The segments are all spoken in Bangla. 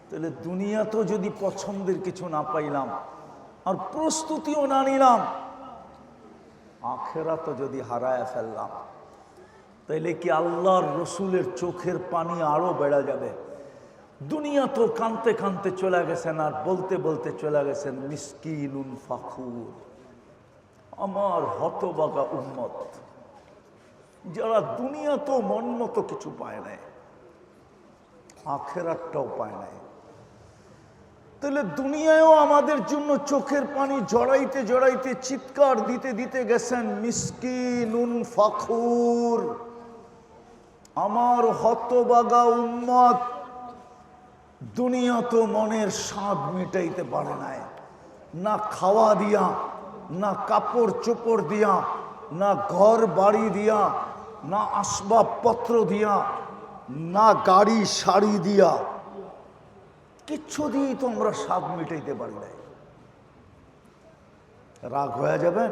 তাহলে দুনিয়াতেও যদি পছন্দের কিছু না পাইলাম আর প্রস্তুতিও না নিলাম, আখেরাতও যদি হারায় ফেললাম, তাইলে কি আল্লাহর রসুলের চোখের পানি আরো বেড়ে যাবে? দুনিয়া তো কানতে কানতে চলে গেছেন আর বলতে বলতে চলে গেছেন মিসকিনুন ফাখুর, আমার হতবাগা উম্মত, যারা দুনিয়া তো মন মতো কিছু পায় নাই, আখেরাতটাও পায় নাই। তাহলে দুনিয়ায়ও আমাদের জন্য চোখের পানি জড়াইতে জড়াইতে চিৎকার দিতে দিতে গেছেন মিসকিনুন ফাখুর, আমার হতবাগা উম্মত, দুনিয়া তো মনের স্বাদ মিটাইতে পারে নাই, না খাওয়া দিয়া, না কাপড় চোপড় দিয়া, না ঘর বাড়ি দিয়া, না আসবাবপত্র দিয়া, না গাড়ি শাড়ি দিয়া, কিচ্ছু দিয়েই তো আমরা স্বাদ মিটাইতে পারি নাই। রাগ হয়ে যাবেন?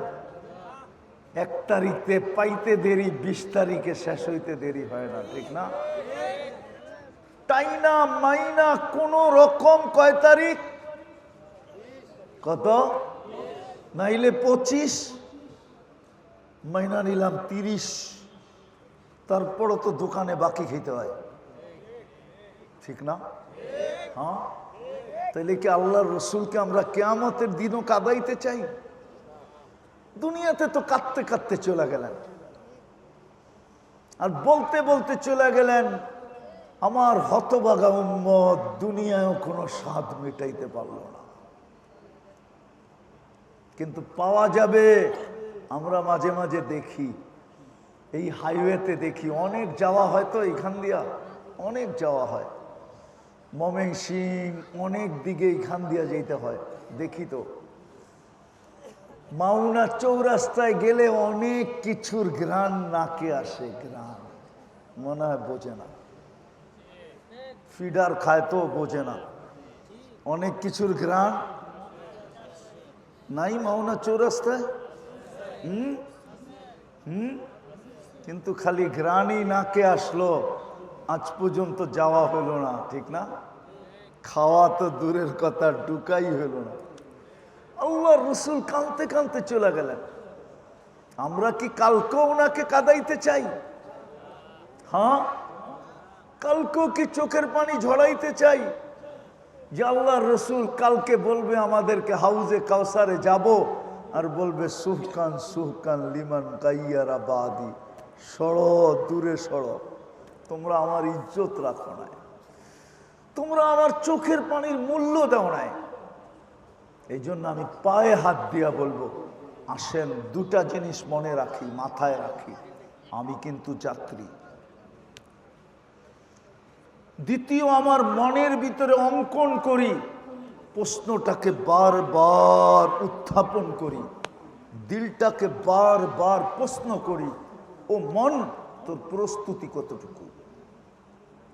1 তারিখে পাইতে দেরি, 20 তারিখে শেষ হইতে দেরি হয় না, ঠিক না? টাইনা মাইনা কোন রকম কয় তারিখ, কত নাইলে 25, মাইনা নিলাম 30, তারপরও তো দোকানে বাকি খেতে হয়, ঠিক না? হ্যাঁ, তাইলে কি আল্লাহর রসুলকে আমরা কিয়ামতের দিনও কাঁদাইতে চাই? দুনিয়াতে তো কাঁদতে কাঁদতে চলে গেলেন আর বলতে বলতে চলে গেলেন আমার হতভাগা উম্মত দুনিয়ায়ও কোনো স্বাদ মেটাইতে পারল না। কিন্তু পাওয়া যাবে। আমরা মাঝে মাঝে দেখি, এই হাইওয়েতে দেখি, অনেক যাওয়া হয় তো, এখান দিয়া অনেক যাওয়া হয়, ময়মনসিংহ অনেক দিকে এখান দিয়া যেতে হয়, দেখি তো মাওনা চৌরাস্তায় গেলে অনেক কিছুর ঘ্রাণ নাকে আসে, ঘ্রাণ মনে হয় বোঝে না, ফিডার খায় তো বোঝে না, অনেক কিছুর ঘ্রাণ নাই মাওনা চৌরাস্তায়। কিন্তু খালি ঘ্রাণই নাকে আসলো, আজ পর্যন্ত যাওয়া হলো না, ঠিক না? খাওয়া তো দূরের কথা, ঢুকাই হলো না। আল্লাহর রসুল কাঁদতে কাঁদতে চলে গেলেন। আমরা কি কালকেও ওনাকে কাঁদাইতে চাই? হ্যাঁ, কালকেও কি চোখের পানি ঝরাইতে চাই যে আল্লাহর রসুল কালকে বলবে আমাদেরকে হাউজে কাউসারে যাব আর বলবে সুহকান সুহকান লিমান কাইয়ারা বাদি, সড়ো দূরে সড়ো, তোমরা আমার ইজ্জত রাখো নাই, তোমরা আমার চোখের পানির মূল্য দাও নাই। এই জন্য আমি পায়ে হাত দিয়া বলবো, আসেন 2টা জিনিস মনে রাখি, মাথায় রাখি, আমি কিন্তু যাত্রী। দ্বিতীয়, আমার মনের ভিতরে অঙ্কন করি, প্রশ্নটাকে বারবার উত্থাপন করি, দিলটাকে বারবার প্রশ্ন করি, ও মন, তোর প্রস্তুতি কতটুকু?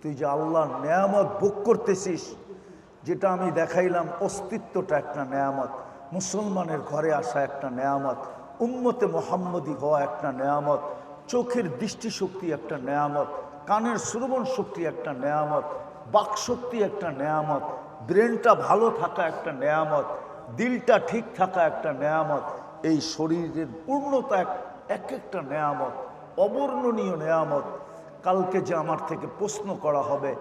তুই যে আল্লাহর নেয়ামত ভোগ করতেছিস, যেটা আমি দেখাইলাম, অস্তিত্বটা একটা নেয়ামত, মুসলমানের ঘরে আসা একটা নেয়ামত, উম্মতে মুহাম্মদী হওয়া একটা নেয়ামত, চোখের দৃষ্টিশক্তি একটা নেয়ামত, কানের শ্রবণ শক্তি একটা নেয়ামত, বাকশক্তি একটা নেয়ামত, ব্রেনটা ভালো থাকা একটা নেয়ামত, দিলটা ঠিক থাকা একটা নেয়ামত, এই শরীরের পূর্ণতা এক একটা নেয়ামত, অবর্ণনীয় নেয়ামত। কালকে যে আমার থেকে প্রশ্ন করা হবে,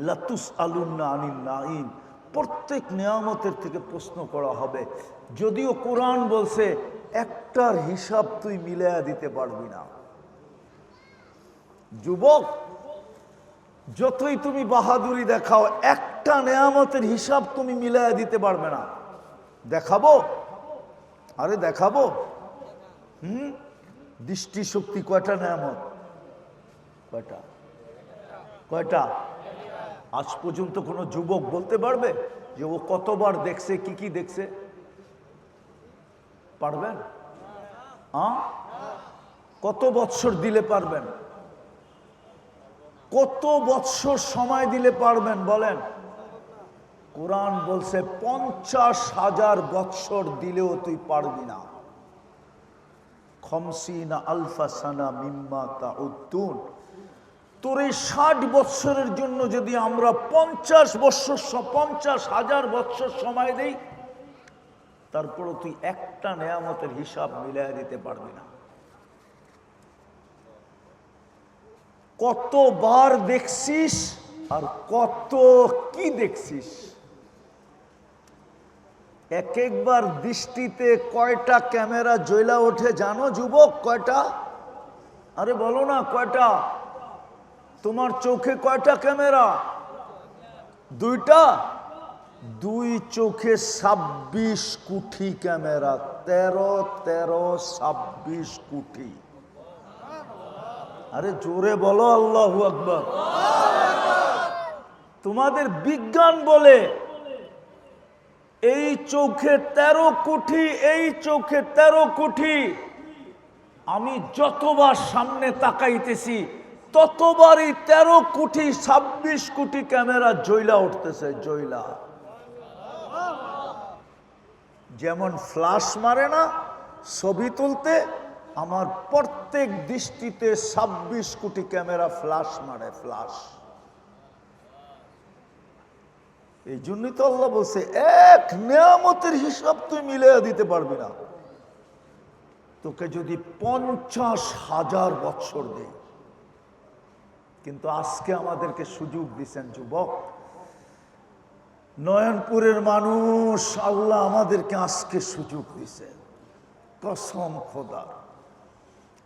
লাতুস আলুন্না আনিন নাইম, প্রত্যেক নেয়ামতের থেকে প্রশ্ন করা হবে। যদিও কোরআন বলছে একটার হিসাব তুই মিলাইয়া দিতে পারবি না। যুবক, যতই তুমি বাহাদুরি দেখাও, একটা নেয়ামতের হিসাব তুমি মিলাইয়া দিতে পারবে না। দেখাবো? আরে দেখাবো। দৃষ্টিশক্তি কয়টা নেয়ামত? কয়টা? কয়টা? আজ পর্যন্ত কোনো যুবক বলতে পারবে যে ও কতবার দেখছে, কি কি দেখছে? পারবেন? কত বৎসর দিলে পারবেন? কত বৎসর সময় দিলে পারবেন বলেন? কোরআন বলছে 50,000 বৎসর দিলেও তুই পারবি না। 50 আলফা সানা মিম্মা তাউদ্দুন, তোর এই 60 বৎসরের জন্য যদি আমরা 50,000 বৎসর সময় দেই, তারপরও তুই একটা নেয়ামতের হিসাব মিলাই দিতে পারবি না। কতবার দেখছিস আর কত কি দেখছিস। এক একবার দৃষ্টিতে কয়টা ক্যামেরা জ্বলা ওঠে জানো যুবক? কয়টা? আরে বলো না কয়টা? তোমার চোখে কয়টা ক্যামেরা? দুইটা? দুই চোখে 26 কোটি ক্যামেরা। 13 কোটি। আরে জোরে বলো আল্লাহু আকবার। তোমাদের বিজ্ঞান বলে এই চোখে 13 কোটি, এই চোখে 13 কোটি। আমি যতবার সামনে তাকাইতেছি ততবারই 13 কোটি 26 কোটি ক্যামেরা জ্বলা উঠতেছে। জ্বলা যেমন ফ্ল্যাশ মারে না ছবি তুলতে, আমার প্রত্যেক দৃষ্টিতে 26 কোটি ক্যামেরা ফ্ল্যাশ মারে। ফ্ল্যাশ। এই জন্যই তো আল্লাহ বলছে এক নিয়ামতের হিসাব তুই মিলিয়ে দিতে পারবি না। তোকে যদি 50,000 বৎসর দেয়। কিন্তু আজকে আমাদেরকে সুযোগ দিচ্ছেন যুবক, নয়নপুরের মানুষ, আল্লাহ আমাদেরকে আজকে সুযোগ দিছে। কসম খোদা,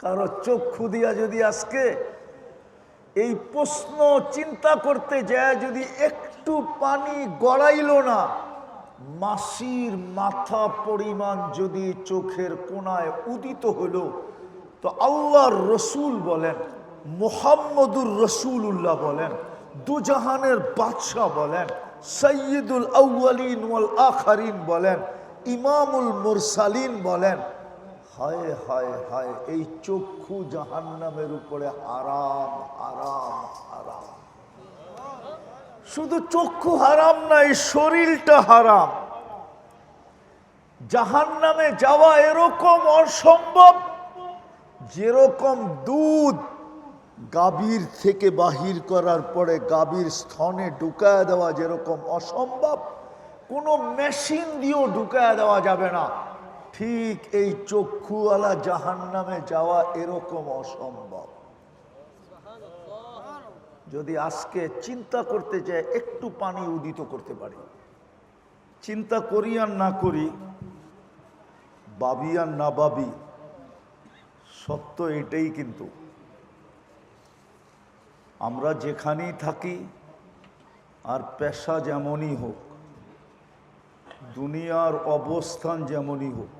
কারো চক্ষু দিয়া যদি আজকে এই প্রশ্ন চিন্তা করতে যায়, যদি একটু পানি গড়াইল না, মাসির মাথা পরিমাণ যদি চোখের কোনায় উদিত হইল, তো আল্লাহর রসুল বলেন, মুহাম্মদুর রসুল্লাহ বলেন, দুজাহানের বাদশাহ বলেন, সৈয়দুল আউয়ালিন ওয়াল আখারিন বলেন, ইমামুল মুরসালিন বলেন, হায় হায় হায়, এই চক্ষু জাহান্নামের উপরে হারাম হারাম হারাম। শুধু চক্ষু হারাম নাই, শরীরটা হারাম। জাহান্নামে যাওয়া এরকম অসম্ভব যেরকম দুধ গাভীর থেকে বাহির করার পরে গাভীর স্তনে ঢুকায় দেওয়া যেরকম অসম্ভব, কোনো মেশিন দিয়েও ঢুকায় দেওয়া যাবে না, ঠিক এই চক্ষুওয়ালা জাহান্নামে যাওয়া এরকম অসম্ভব। যদি আজকে চিন্তা করতে চাই, একটু পানি উদিত করতে পারি, চিন্তা করি আর না করি, ভাবি আর না ভাবি, সত্য এটাই। কিন্তু আমরা যেখানেই থাকি আর পেশা যেমনই হোক, দুনিয়ার অবস্থান যেমনই হোক,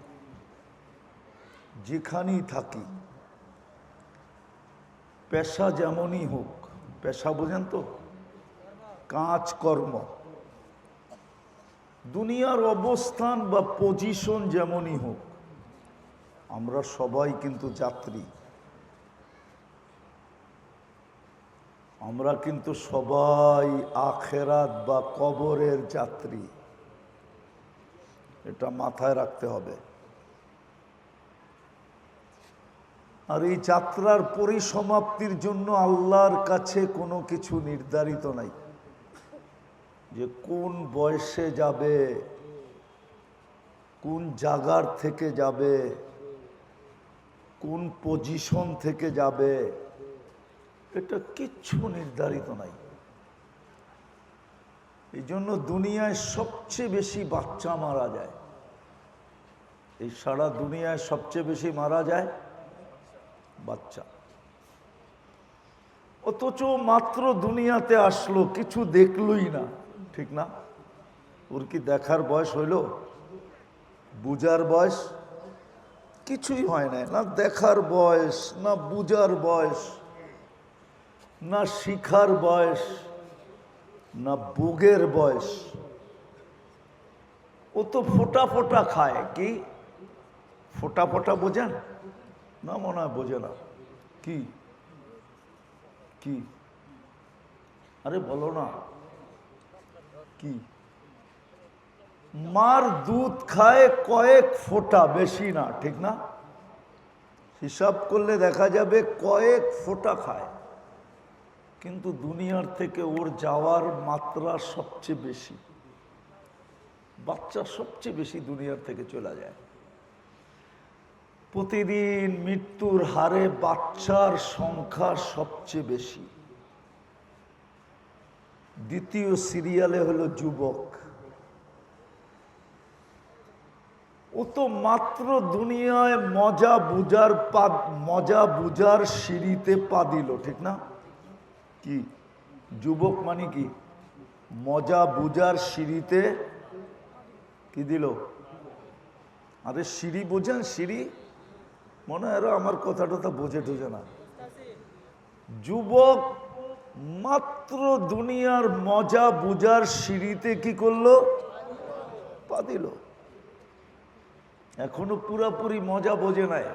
যেখানেই থাকি, পেশা যেমনই হোক, পেশা বোঝেন তো, কাজকর্ম, দুনিয়ার অবস্থান বা পজিশন যেমনই হোক, আমরা সবাই কিন্তু যাত্রী। আমরা কিন্তু সবাই আখেরাত বা কবরের যাত্রী। এটা মাথায় রাখতে হবে। আর এই যাত্রার পরিসমাপ্তির জন্য আল্লাহর কাছে কোনো কিছু নির্ধারিত নাই, যে কোন বয়সে যাবে, কোন জায়গার থেকে যাবে, কোন পজিশন থেকে যাবে, এটা কিচ্ছু নির্ধারিত নাই। এই জন্য দুনিয়ায় সবচেয়ে বেশি বাচ্চা মারা যায়। এই সারা দুনিয়ায় সবচেয়ে বেশি মারা যায় বাচ্চা। অথচ মাত্র দুনিয়াতে আসলো, কিছু দেখলই না, ঠিক না? ওর কি দেখার বয়স হইল? বুঝার বয়স? কিছুই হয় না। না দেখার বয়স, না বুঝার বয়স, না শিখার বয়স, না বুগের বয়স। ও তো ফোটা ফোটা খায়। কি ফোটা ফোটা বোঝেন না? মনে হয় বোঝে না। কি কি আরে বলো না কি? মার দুধ খায় কয়েক ফোঁটা, বেশি না, ঠিক না? হিসাব করলে দেখা যাবে কয়েক ফোঁটা খায়। কিন্তু দুনিয়ার থেকে ওর যাওয়ার মাত্রা সবচেয়ে বেশি। বাচ্চা সবচেয়ে বেশি দুনিয়ার থেকে চলে যায়। প্রতিদিন মৃত্যুর হারে বাচ্চার সংখ্যা সবচেয়ে বেশি। দ্বিতীয় সিরিয়ালে হলো যুবক। ও তো মাত্র দুনিয়ায় মজা বুঝার সিঁড়িতে পা দিল, ঠিক না? কি যুবক মানে কি? মজা বুঝার সিঁড়িতে কি দিল? আরে সিঁড়ি বোঝেন? সিঁড়ি মনে হয় আমার কথাটা বোঝে টোঝে না। যুবক মাত্র দুনিয়ার মজা বুঝার সিঁড়িতে কি করলো? পা দিল। এখনো পুরাপুরি মজা বোঝে নাই,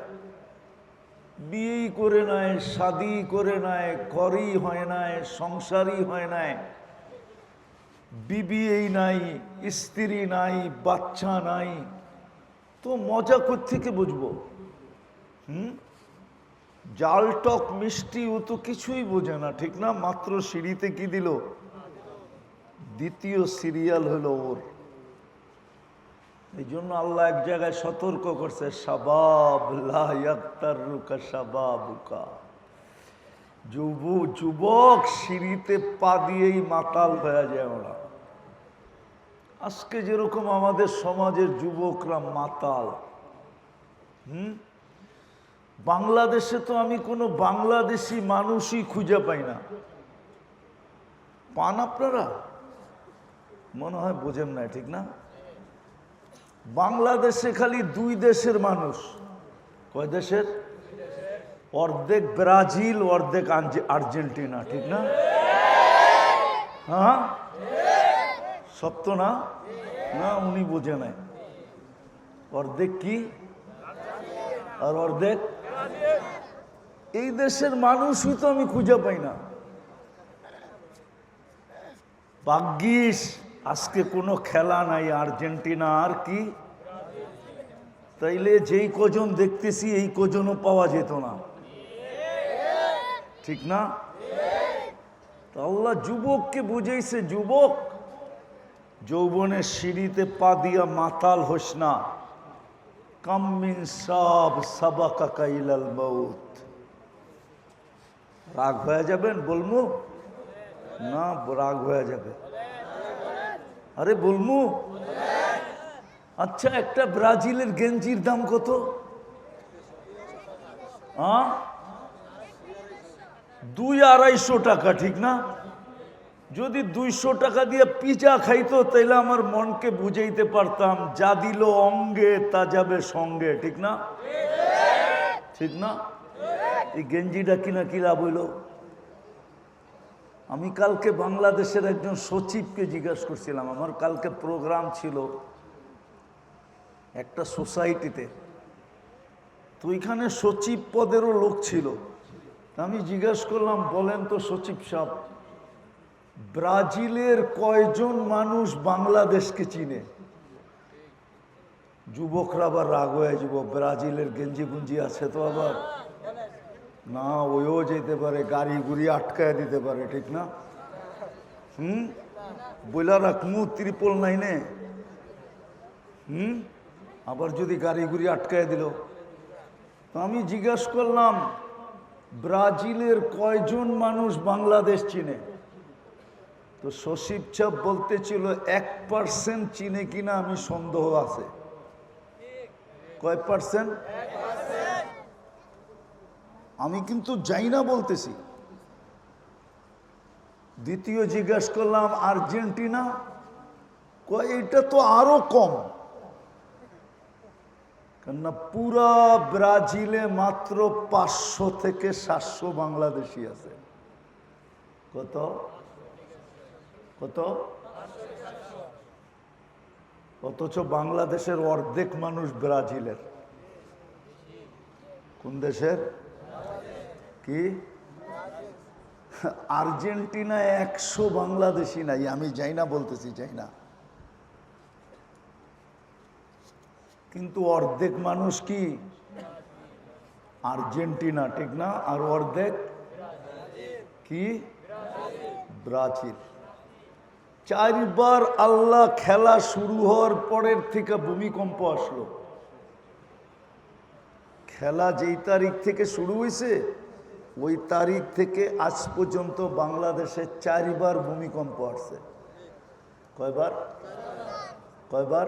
বিয়েই করে নাই, শাদি করে নাই, ঘরই হয় নাই, সংসারই হয় নাই, বিবিই নাই, স্ত্রী নাই, বাচ্চা নাই, তো মজা কোত্থেকে বুঝবো? জাল টক মিষ্টি ও তো কিছুই বোঝে না, ঠিক না? মাত্র সিঁড়িতে কি দিল? দ্বিতীয় সিরিয়াল হলো ওর। এই জন্য আল্লাহ এক জায়গায় সতর্ক করছে, শাবাব লা ইয়াগতাররুকা শাবাবুকা। যুবক সিঁড়িতে পা দিয়েই মাতাল হয়ে যায় ওরা। আজকে যেরকম আমাদের সমাজের যুবকরা মাতাল। বাংলাদেশে তো আমি কোনো বাংলাদেশি মানুষই খুঁজে পাই না। পান আপনারা? মনে হয় বোঝেন না, ঠিক না? বাংলাদেশে খালি দুই দেশের মানুষ। কয় দেশের? অর্ধেক ব্রাজিল, অর্ধেক আর্জেন্টিনা, ঠিক না? হ্যাঁ, সত্য না? না, উনি বোঝে নাই। অর্ধেক কি আর অর্ধেক? এই দেশের মানুষই তো আমি খুঁজে পাই না। ভাগ্যিস আজকে কোনো খেলা নাই, আর্জেন্টিনা আর কি, তাইলে যেই কজন দেখতেছি এই কজনও পাওয়া যেত না, ঠিক না? আল্লাহ যুবককে বুঝাইছে, যুবক যৌবনের সিঁড়িতে পা দিয়া মাতাল হোস না। কাম মিন সাব সাবাকাকা ইলাল মাউত। রাগ হয়ে যাবেন বলমু না? রাগ হয়ে যাবে। আরে বলমু? আচ্ছা, একটা ব্রাজিলের গেঞ্জির দাম কত? 200-250 টাকা, ঠিক না? যদি 200 টাকা দিয়ে পিজা খাইতো তাইলে আমার মনকে বুঝাইতে পারতাম, যা দিল অঙ্গে তা যাবে সঙ্গে, ঠিক না? ঠিক না? এই গেঞ্জিটা কিনা কি লাভ হইল? আমি কালকে বাংলাদেশের একজন সচিবকে জিজ্ঞাসা করছিলাম, আমার কালকে প্রোগ্রাম ছিল একটা সোসাইটিতে, তো ওইখানে সচিব পদেরও লোক ছিল। আমি জিজ্ঞাসা করলাম, বলেন তো সচিব সাহেব, ব্রাজিলের কয়জন মানুষ বাংলাদেশকে চিনে? যুবকরা আবার রাগ হয়ে যাব, ব্রাজিলের গেঞ্জি গুঞ্জি আছে তো আবার না, ওইও যেতে পারে, গাড়ি গুড়ি আটকায় দিতে পারে, ঠিক না? বইলা রাখমু 999 আবার যদি গাড়ি গুড়ি আটকায় দিল। তো আমি জিজ্ঞাসা করলাম, ব্রাজিলের কয়জন মানুষ বাংলাদেশ চিনে? তো সচিব সাহেব বলতেছিল 1% চিনে কিনা আমি সন্দেহ আছে। কয় পার্সেন্ট? আমি কিন্তু যাই না বলতেছি। দ্বিতীয় জিজ্ঞাসা করলাম, আর্জেন্টিনা? কয় এটা তো আরো কম, কেননা পুরা ব্রাজিলে মাত্র 500 থেকে 700 বাংলাদেশি আছে। কত কত? অথচ বাংলাদেশের অর্ধেক মানুষ ব্রাজিলের। কোন দেশের? কি? আর্জেন্টিনায় 100 বাংলাদেশি নাই। আমি যাই না বলতেছি, যাই না, কিন্তু অর্ধেক মানুষ কি আর্জেন্টিনা, ঠিক না? আর অর্ধেক কি ব্রাজিল। 4 বার আল্লাহ খেলা শুরু হওয়ার পরের থেকে ভূমিকম্প আসলো। খেলা যেই তারিখ থেকে শুরু হয়েছে ওই তারিখ থেকে আজ পর্যন্ত বাংলাদেশে 4 বার ভূমিকম্প আসছে। কয়বার? কয়বার?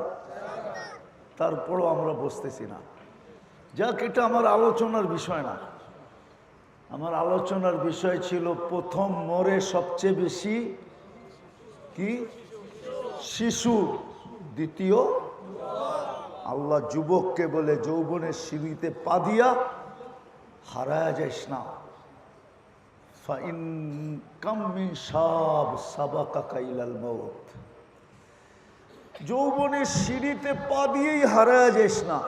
তারপরও আমরা বুঝতেছি না। যাক, এটা আমার আলোচনার বিষয় না। আমার আলোচনার বিষয় ছিল প্রথম মরে সবচেয়ে বেশি কি? শিশু। দ্বিতীয়, আল্লাহ যুবককে বলে যৌবনের সিঁড়িতে পা দিয়া হারায়া যাইস না। ফাইন কাম মিন শাব সাবাকাকা ইলাল মউত। যৌবনের সিঁড়িতে পা দিয়েই হারায়া যাইস না,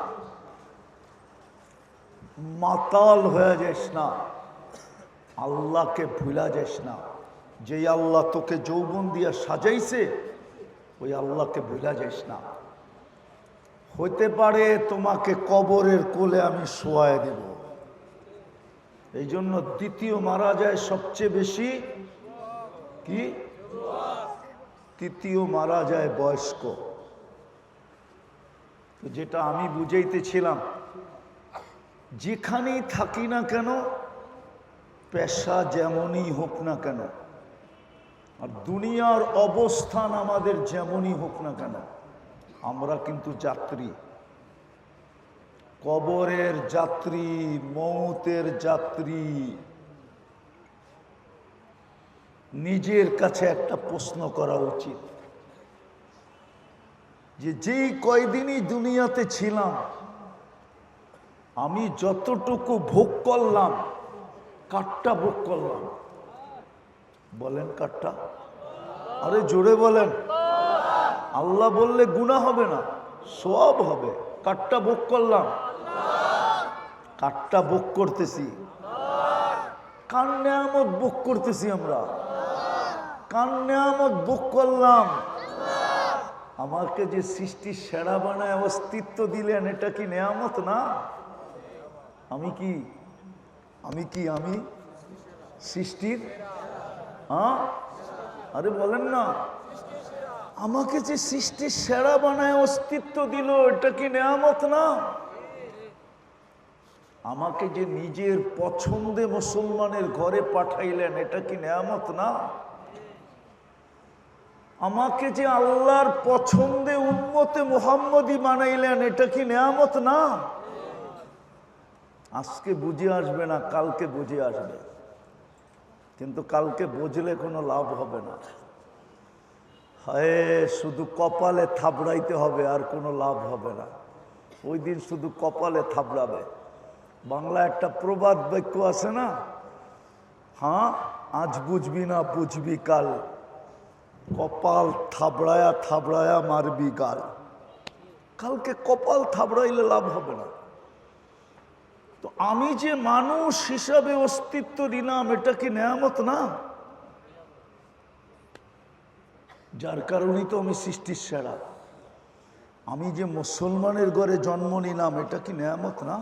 মাতাল হয়ে যাইস না, আল্লাহকে ভুলা যাইস না। যেই আল্লাহ তোকে যৌবন দিয়া সাজাইছে ওই আল্লাহকে ভুলা যাইস না। হইতে পারে তোমাকে কবরের কোলে আমি শোয়ায় দেব। এই জন্য দ্বিতীয় মারা যায় সবচেয়ে বেশি কি? তৃতীয় মারা যায় বয়স্ক। তো যেটা আমি বুঝাইতেছিলাম, যেখানেই থাকি না কেন, পেশা যেমনই হোক না কেন, আর দুনিয়ার অবস্থান আমাদের যেমনই হোক না কেন, আমরা কিন্তু যাত্রী। কবরের যাত্রী, মৌতের যাত্রী। নিজের কাছে একটা প্রশ্ন করা উচিত যে যেই কয়দিনই দুনিয়াতে ছিলাম আমি যতটুকু ভোগ করলাম, কাটটা ভোগ করলাম? বলেন কাটটা? আরে জোরে বলেন। আল্লাহ বললে গুনাহ হবে না, সওয়াব হবে। কাটটা ভোগ করলাম? কাটটা ভোগ করতেছি। কার নেয়ামত ভোগ করতেছি আমরা? কার নেয়ামত ভোগ করলাম? আমাকে যে সৃষ্টির সেরা বানায় অস্তিত্ব দিলেন, এটা কি নেয়ামত না? আমি কি আমি সৃষ্টির? হ্যাঁ, আরে বলেন না। আমাকে যে সৃষ্টির সেরা বানায় অস্তিত্ব দিল, এটা কি নেয়ামত না? আমাকে যে নিজের পছন্দে মুসলমানের ঘরে পাঠাইলেন, এটা কি নেয়ামত না? আমাকে যে আল্লাহর পছন্দে উম্মতে মুহাম্মদী বানাইলেন, এটা কি নেয়ামত না? আজকে বুঝে আসবে না, কালকে বুঝে আসবে। কিন্তু কালকে বুঝলে কোনো লাভ হবে না। হায়, শুধু কপালে থাবড়াইতে হবে, আর কোনো লাভ হবে না। ওই দিন শুধু কপালে থাবড়াবে। বাংলা একটা প্রবাদ বাক্য আছে না, হ্যাঁ, আজ বুঝবি না বুঝবি কাল, কপাল থাবড়ায়া থাবড়ায়া মারবি গাল। কালকে কপাল থাবড়াইলে লাভ হবে না। তো আমি যে মানুষ হিসাবে অস্তিত্ব দিলাম, এটা কি নেয়ামত না? যার কারণেই তো আমি সৃষ্টির সেরা। আমি যে মুসলমানের ঘরে জন্ম নিলাম, এটা কি নেয়ামত না?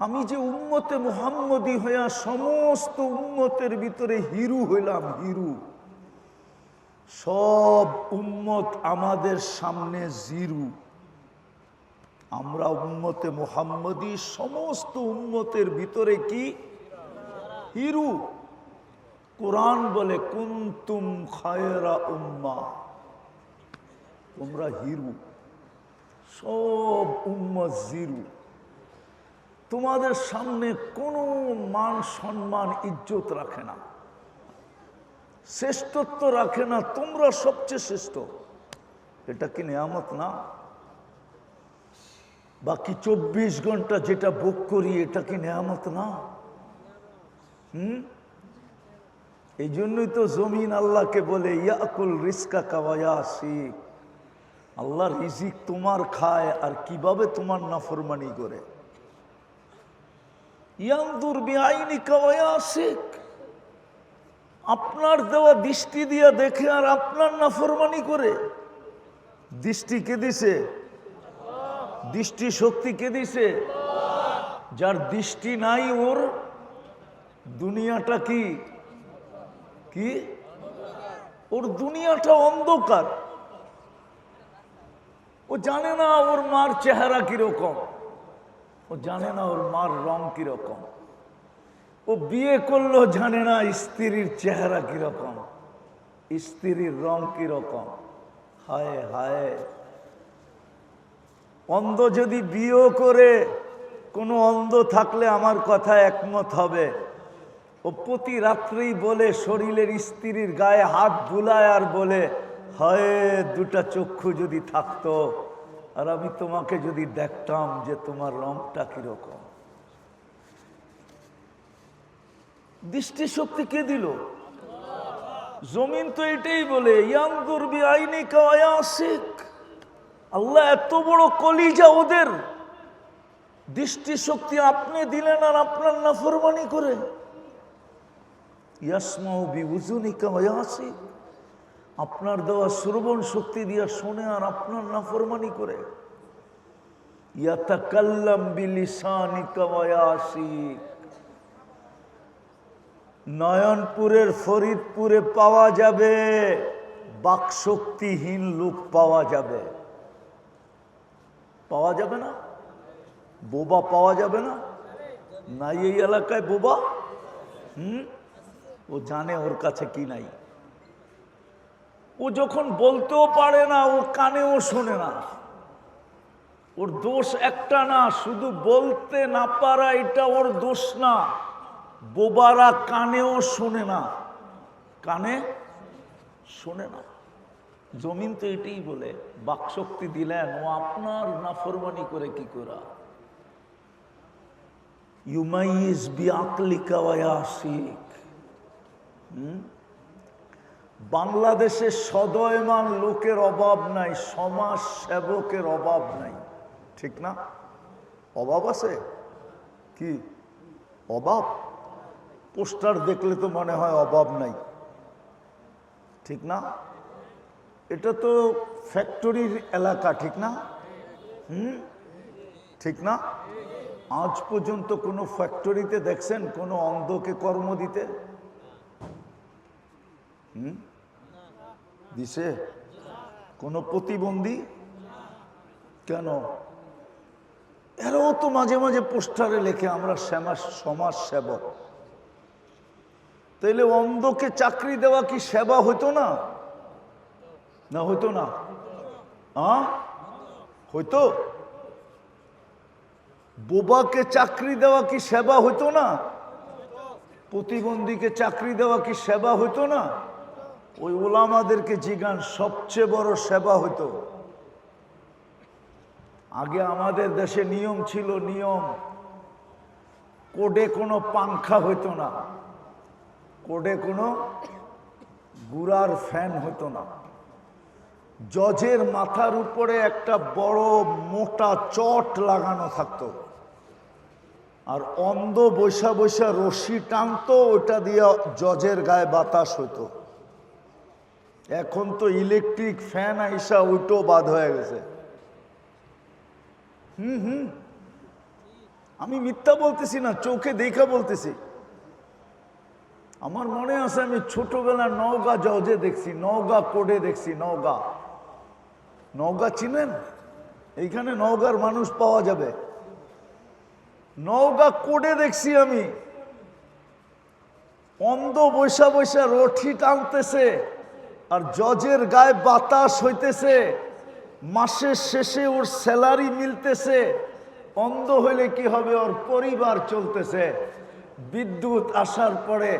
আমি যে উম্মতে মুহাম্মদী হইয়া সমস্ত উম্মতের ভিতরে হিরু হইলাম, হিরু। সব উম্মত আমাদের সামনে জিরু। আমরা উম্মতে মুহাম্মদী সমস্ত উম্মতের ভিতরে কি? হিরু। কোরআন বলে কুনতুম খায়রা উম্মাহ, তোমরা হিরু। সব উম্মত জিরু। তোমাদের সামনে কোনো মান সম্মান ইজ্জত রাখে না, শ্রেষ্ঠত্ব রাখে না। তোমরা সবচেয়ে শ্রেষ্ঠ। এটা কি নেয়ামত না? বাকি 24 ঘন্টা যেটা ভোগ করি, এটা কি নেয়ামত না? এই জন্যই তো জমিন আল্লাহকে বলে ইয়াকুল রিজকা কাওয়ায়াসিক। আল্লাহ রিজিক তোমার খায়, আর কিভাবে তোমার নাফরমানি করে। ইয়ানদুর বিআইনিকা ওয়া ইয়াসিক, আপনার দেওয়া দৃষ্টি দিয়া দেখে আর আপনার নাফরমানি করে। দৃষ্টি কে দিছে? দৃষ্টি শক্তি কে দিছে? যার দৃষ্টি নাই, ওর দুনিয়াটা কি? কি? ওর দুনিয়াটা অন্ধকার। ও জানে না ওর মার চেহারা কিরকম, ও জানে না ওর মার রং কিরকম, ও বিয়ে করলো জানে না স্ত্রীর চেহারা কিরকম, স্ত্রীর রং কিরকম। হায় হায়, অন্ধ যদি বিয়েও করে, কোনো অন্ধ থাকলে আমার কথা একমত হবে, ও প্রতি রাত্রেই বলে শরীরের স্ত্রীর গায়ে হাত বুলায় আর বলে, হায় দুটা চক্ষু যদি থাকতো আর আমি তোমাকে যদি দেখতাম যে তোমার রংটা কিরকম। দৃষ্টিশক্তি কে দিল? জমিন তো এটাই বলে, ইয়ানজুর বিআইনিকা ওয়া ইয়াসিক। আল্লাহ এত বড় কলিজা ওদের, দৃষ্টিশক্তি আপনি দিলেন আর আপনার নাফরমানি করে। ইয়াসমাউ বিউজুনিকা ওয়া ইয়াসিক, আপনার দেওয়া শ্রবণ শক্তি দিয়ে শোনে আর আপনার নাফরমানি করে। ইয়াতাকাল্লাম বিলিসানিকা ওয়া ইয়াসিক, নয়নপুরের ফরিদপুরে পাওয়া যাবে বাকশক্তিহীন লোক, পাওয়া যাবে, পাওয়া যাবে না? বোবা পাওয়া যাবে না? নাই এই এলাকায় বোবা? ও জানে ওর কাছে কি নাই। ও যখন বলতেও পারে না, ও কানেও শোনে না। ওর দোষ একটা না, শুধু বলতে না পারা এটা ওর দোষ না। বোবারা কানেও শোনে না, কানে শোনে না। জমিন তো এটাই বলে, বাকশক্তি দিলেন, ও আপনার নাফরমানি করে কি করা। ইউমাইজ বিআকলিকা ওয়া ইয়াসিক। বাংলাদেশে সদয়মান লোকের অভাব নাই, সমাজ সেবকের অভাব নাই, ঠিক না? অভাব আছে কি? অভাব? পোস্টার দেখলে তো মনে হয় অভাব নাই, ঠিক না? এটা তো ফ্যাক্টরির এলাকা, ঠিক না? ঠিক না? আজ পর্যন্ত কোনো ফ্যাক্টরিতে দেখছেন কোনো অন্ধকে কর্ম দিতে? দিছে? কোনো প্রতিবন্ধী? কেন? এরাও তো মাঝে মাঝে পোস্টারে লেখে আমরা সমাজ সেবক। তাইলে অন্ধকে চাকরি দেওয়া কি সেবা হইতো না? না হইতো না? হইতো? বোবাকে চাকরি দেওয়া কি সেবা হইতো না? প্রতিবন্ধীকে চাকরি দেওয়া কি সেবা হইতো না? ওই ওলামাদেরকে জিজ্ঞান, সবচেয়ে বড় সেবা হইতো। আগে আমাদের দেশে নিয়ম ছিল, নিয়ম, কোডে কোনো পাংখা হইতো না, কোডে কোনো গুড়ার ফ্যান হইতো না। জজের মাথার উপরে একটা বড় মোটা চট লাগানো থাকতো, আর অন্ধ বৈশা বৈশা রশি টানতো, ওটা দিয়ে জজের গায়ে বাতাস হইতো। এখন তো ইলেকট্রিক ফ্যান আইসা ওইটাও বাদ হয়ে গেছে। আমি মিথ্যা বলতেছি না, চোখে দেখা বলতেছি। আমার মনে আছে আমি ছোটবেলা নওগাঁ জজে দেখছি, নওগাঁ কোডে দেখছি। নওগাঁ, নওগাঁ চিনেন? এইখানে নওগাঁর মানুষ পাওয়া যাবে। নওগাঁ কোডে দেখছি আমি, অন্ধ বৈশা বৈশা রঠি টানতেছে আর জজের গায়ে বাতাস হইতেছে। মাসের শেষে ওর স্যালারি মিলতেছে। অন্ধ হইলে কি হবে? ওর পরিবার চলতেছে। বিদ্যুৎ আসার পরে,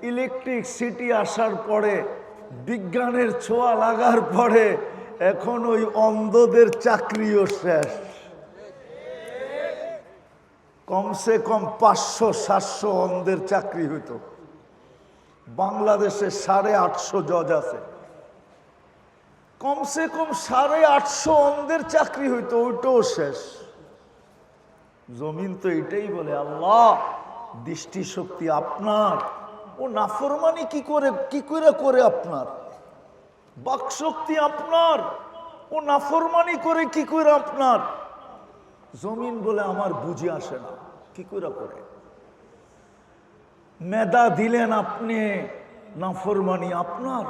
ইলেকট্রিক সিটি আসার পরে, বিজ্ঞানের ছোঁয়া লাগার পরে এখন ওই অন্ধদের চাকরিও শেষ। কমসে কম 500-700 অন্ধের চাকরি হইতো। বাংলাদেশে 850 জজ আছে, কমসে কম 850 অন্ধের চাকরি হইতো, ওইটাও শেষ। জমিন তো এটাই বলে, আল্লাহ দৃষ্টিশক্তি আপনার, ও নাফরমানি কি করে আপনার? বাকশক্তি আপনার, ও নাফরমানি করে কি করে আপনার? জমিন বলে আমার বুঝে আসে না, কি করে? মেধা দিলেন আপনি, নাফরমানি আপনার।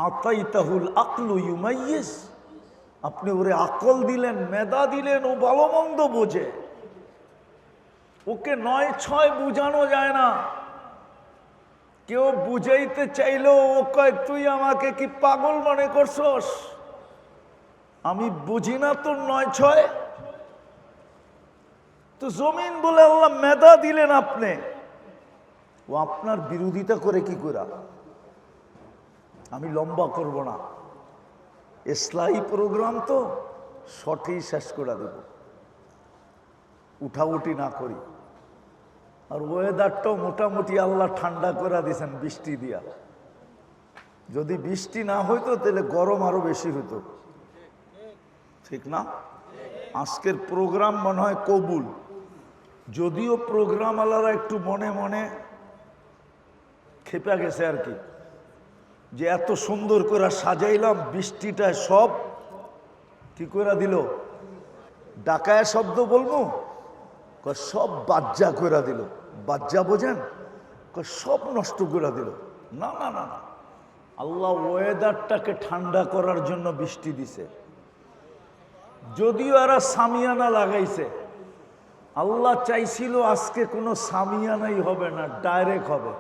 আতাইতাহুল আকলু ইউমাইয়িজ, আপনি ওরে আকল দিলেন, মেধা দিলেন, ও ভালো মন্দ বোঝে। ওকে ৯-৬ বুঝানো যায় না। কেউ বুঝাইতে চাইলেও ও কয়, তুই আমাকে কি পাগল মনে করছস? আমি বুঝি না তোর ৯-৬। তো জমিন বলে আল্লাহ মেধা দিলেন আপনি, ও আপনার বিরোধিতা করে কি করে? আমি লম্বা করব না, ইসলাহি প্রোগ্রাম তো শর্টেই শেষ করে দেব, উঠাউটি না করি। আর ওয়েদারটাও মোটামুটি আল্লাহ ঠান্ডা করে দিয়েছেন বৃষ্টি দিয়া। যদি বৃষ্টি না হইতো তাহলে গরম আরো বেশি হইতো, ঠিক না? আজকের প্রোগ্রাম মনে হয় কবুল, যদিও প্রোগ্রাম আলারা একটু মনে মনে খেপে গেছে আর কি, যে এত সুন্দর করে সাজাইলাম, বৃষ্টিটায় সব কি করে দিল, ডাকায় শব্দ বলবো, সব বাজ্জা করে দিল। বাজ্জা বোঝেন? সব নষ্ট করে দিল। না না না না, আল্লাহ ওয়েদারটাকে ঠান্ডা করার জন্য বৃষ্টি দিছে। যদিও এরা সামিয়ানা লাগাইছে, আল্লাহ চাইছিল আজকে কোনো সামিয়ানাই হবে না, ডাইরেক্ট হবে।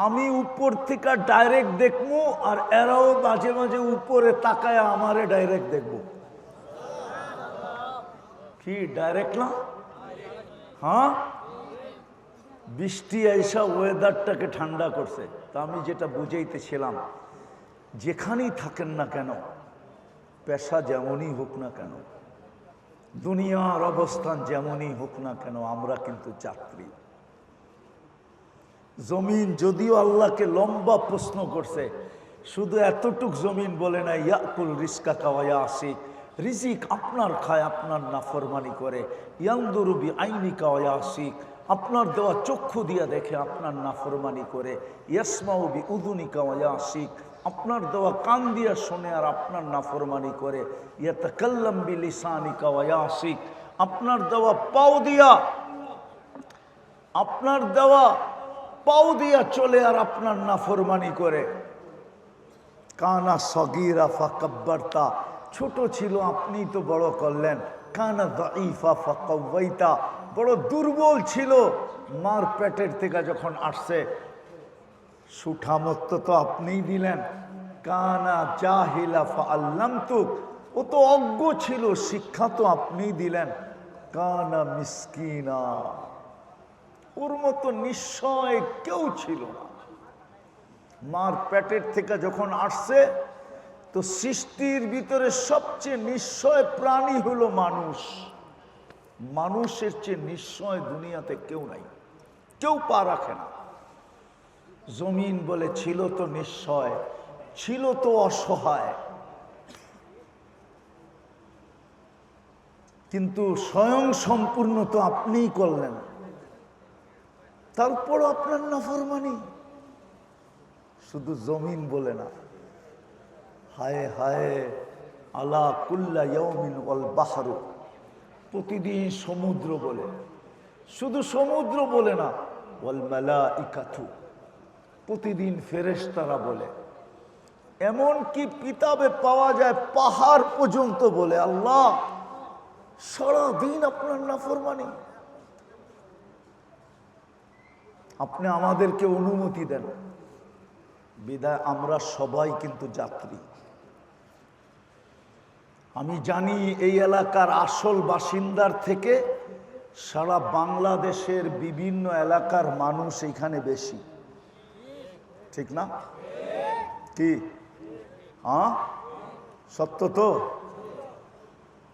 আমি উপর থেকে ডাইরেক্ট দেখবো, আর এরাও মাঝে মাঝে উপরে তাকায় আমারে ডাইরেক্ট দেখবো। কি ডাইরেক্ট না? হ্যাঁ, বৃষ্টি আইসা ওয়েদারটাকে ঠান্ডা করছে। তা আমি যেটা বুঝাইতেছিলাম, যেখানেই থাকেন না কেন, পেশা যেমনই হোক না কেন, দুনিয়ার অবস্থান যেমনই হোক না কেন, আমরা কিন্তু যাত্রী। জমিন যদিও আল্লাহকে লম্বা প্রশ্ন করছে, শুধু এতটুক জমিন বলে না, ইয়াকুল রিস্কা কাওয়া আসিক, রিজিক আপনার খায়, আপনার নাফরমানি করে। ইয়ানদুরু বি আইনিকা ওয়া ইয়াসিক, আপনার দেওয়া চক্ষু দিয়া দেখে, আপনার নাফরমানি করে। ইয়াসমাউ বি উযুনিকা ওয়া ইয়াসিক, আপনার দেওয়া কান দিয়া শোনে আর আপনার নাফরমানি করে। ইয়াতাকাল্লাম বি লিসানিকা ওয়া ইয়াসিক, আপনার দেওয়া পাও দিয়া, আপনার দেওয়া পাও দিয়া চলে আর আপনার নাফরমানি করে। কানা সগীরা ফাকাব্বারতা, ছোট ছিল আপনি তো বড় করলেন। কানা দাঈফা ফাকাওয়াইতা, বড় দুর্বল ছিল, মার পেটের থেকে যখন আসছে সুঠামত্ব তো আপনিই দিলেন। কানা জাহিলা ফাআল্লামতুক, ও তো অজ্ঞ ছিল, শিক্ষা তো আপনিই দিলেন। কানা মিসকিনা, ওর মতো নিশ্চয় কেউ ছিল না। মার পেটের থেকে যখন আসছে, তো সৃষ্টির ভিতরে সবচেয়ে নিশ্চয় প্রাণী হলো মানুষ। মানুষের চেয়ে নিশ্চয় দুনিয়াতে কেউ নাই, কেউ পা রাখে না। জমিন বলে ছিল তো নিশ্চয়, ছিল তো অসহায়, কিন্তু স্বয়ং সম্পূর্ণ তো আপনিই করলেন। তারপর আপনার নাফরমানি। শুধু জমিন বলে না, হায় হায় আলা কুল্লা ইয়াউমিন ওয়াল বাহরু, প্রতিদিন সমুদ্র বলে। শুধু সমুদ্র বলে না, ওয়াল মালাইকাতু, প্রতিদিন ফেরেশতারা বলে। এমন কি কিতাবে পাওয়া যায় পাহাড় পর্যন্ত বলে, আল্লাহ সারাদিন আপনার নাফরমানি। আপনি আমাদেরকে অনুমতি দেন, বিদায় আমরা সবাই কিন্তু যাত্রী। আমি জানি এই এলাকার আসল বাসিন্দার থেকে সারা বাংলাদেশের বিভিন্ন এলাকার মানুষ এখানে বেশি, ঠিক না? কি সত্য তো?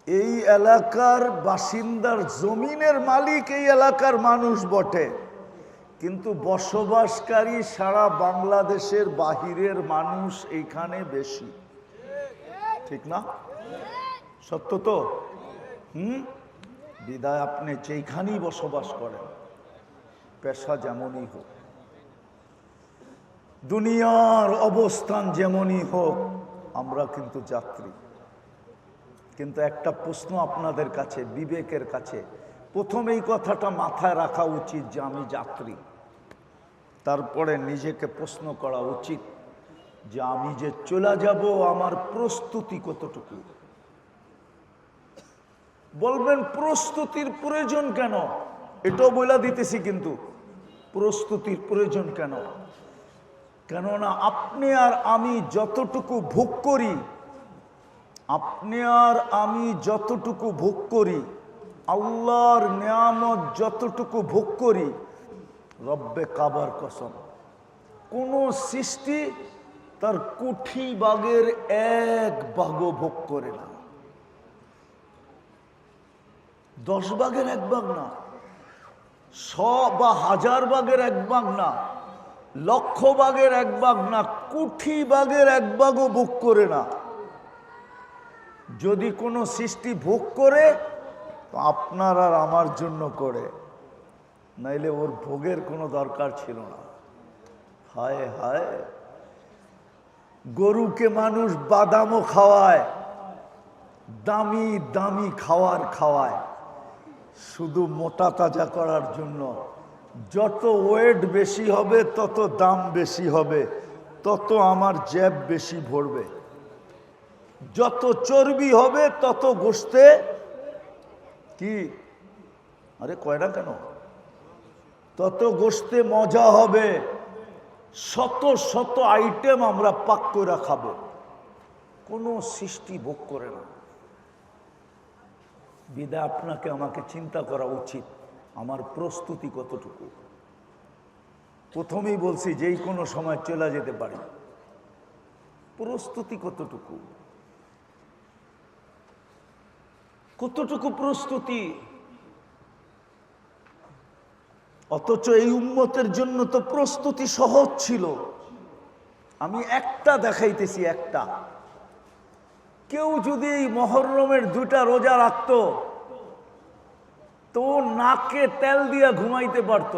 এই এলাকার বাসিন্দার, জমিনের মালিক এই এলাকার মানুষ বটে, কিন্তু বসবাসকারী সারা বাংলাদেশের বাহিরের মানুষ এইখানে বেশি, ঠিক না? সত্য তো? বিদায় আপনি যেখানেই বসবাস করেন, পেশা যেমনই হোক, দুনিয়ার অবস্থান যেমনই হোক, আমরা কিন্তু যাত্রী। কিন্তু একটা প্রশ্ন আপনাদের কাছে, বিবেকের কাছে, প্রথম এই কথাটা মাথায় রাখা উচিত যে আমি যাত্রী। তারপরে নিজেকে প্রশ্ন করা উচিত যে আমি যে চলে যাব আমার প্রস্তুতি কতটুকু। বলবেন প্রস্তুতির প্রয়োজন কেন? এটাও বলে দিতেছি, কিন্তু প্রস্তুতির প্রয়োজন কেন? কেননা আপনি আর আমি যতটুকু ভোগ করি, আপনি আর আমি যতটুকু ভোগ করি, আল্লাহর নিয়ামত যতটুকু ভোগ করি, রব্বে কাবার কসম কোন সৃষ্টি তার কোটি ভাগের এক ভাগও ভোগ করে না। 10 ভাগের 1 ভাগ না, 100 বা 1000 ভাগের 1 ভাগ না, লক্ষ ভাগের 1 ভাগ না, কোটি ভাগের 1 ভাগও ভোগ করে না। যদি কোনো সৃষ্টি ভোগ করে তো আপনার আর আমার জন্য করে, নাইলে ওর ভোগের কোনো দরকার ছিল না। হায় হায়, গরুকে মানুষ বাদামও খাওয়ায়, দামি দামি খাওয়ায় শুধু মোটা তাজা করার জন্য। যত ওয়েট বেশি হবে তত দাম বেশি হবে, তত আমার জেব বেশি ভরবে। যত চর্বি হবে তত গোশতে কি, আরে কয় না কেন, তত গোশতে মজা হবে। শত শত আইটেম আমরা পাক করে খাবো, কোনো সৃষ্টি ভোগ করে না। বিদায় আপনাকে আমাকে চিন্তা করা উচিত আমার প্রস্তুতি কতটুকু। প্রথমেই বলছি যেই কোনো সময় চলে যেতে পারে, প্রস্তুতি কতটুকু, কতটুকু প্রস্তুতি। অথচ এই উম্মতের জন্য তো প্রস্তুতি সহজ ছিল। আমি একটা দেখাইতেছি, একটা। কেউ যদি এই মহররমের 2টা রোজা রাখত তো নাকে তেল দিয়া ঘুমাইতে পারত।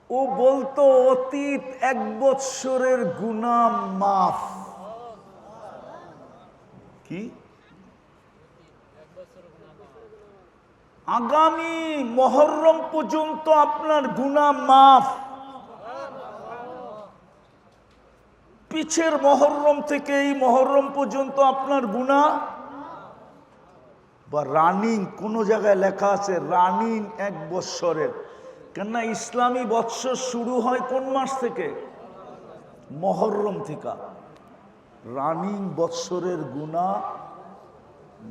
ও বলতো অতীত 1 বৎসরের গুনাহ মাফ। কি আগামী মহররম পর্যন্ত আপনার গুনাহ মাফ, পিছের মহররম থেকে এই মহররম পর্যন্ত আপনার গুনাহ। বা রানিং, কোন জায়গায় লেখা আছে রানিং 1 বৎসরের। কেননা ইসলামী বৎসর শুরু হয় কোন মাস থেকে? মহররম থেকে। রানিং বৎসরের গুনাহ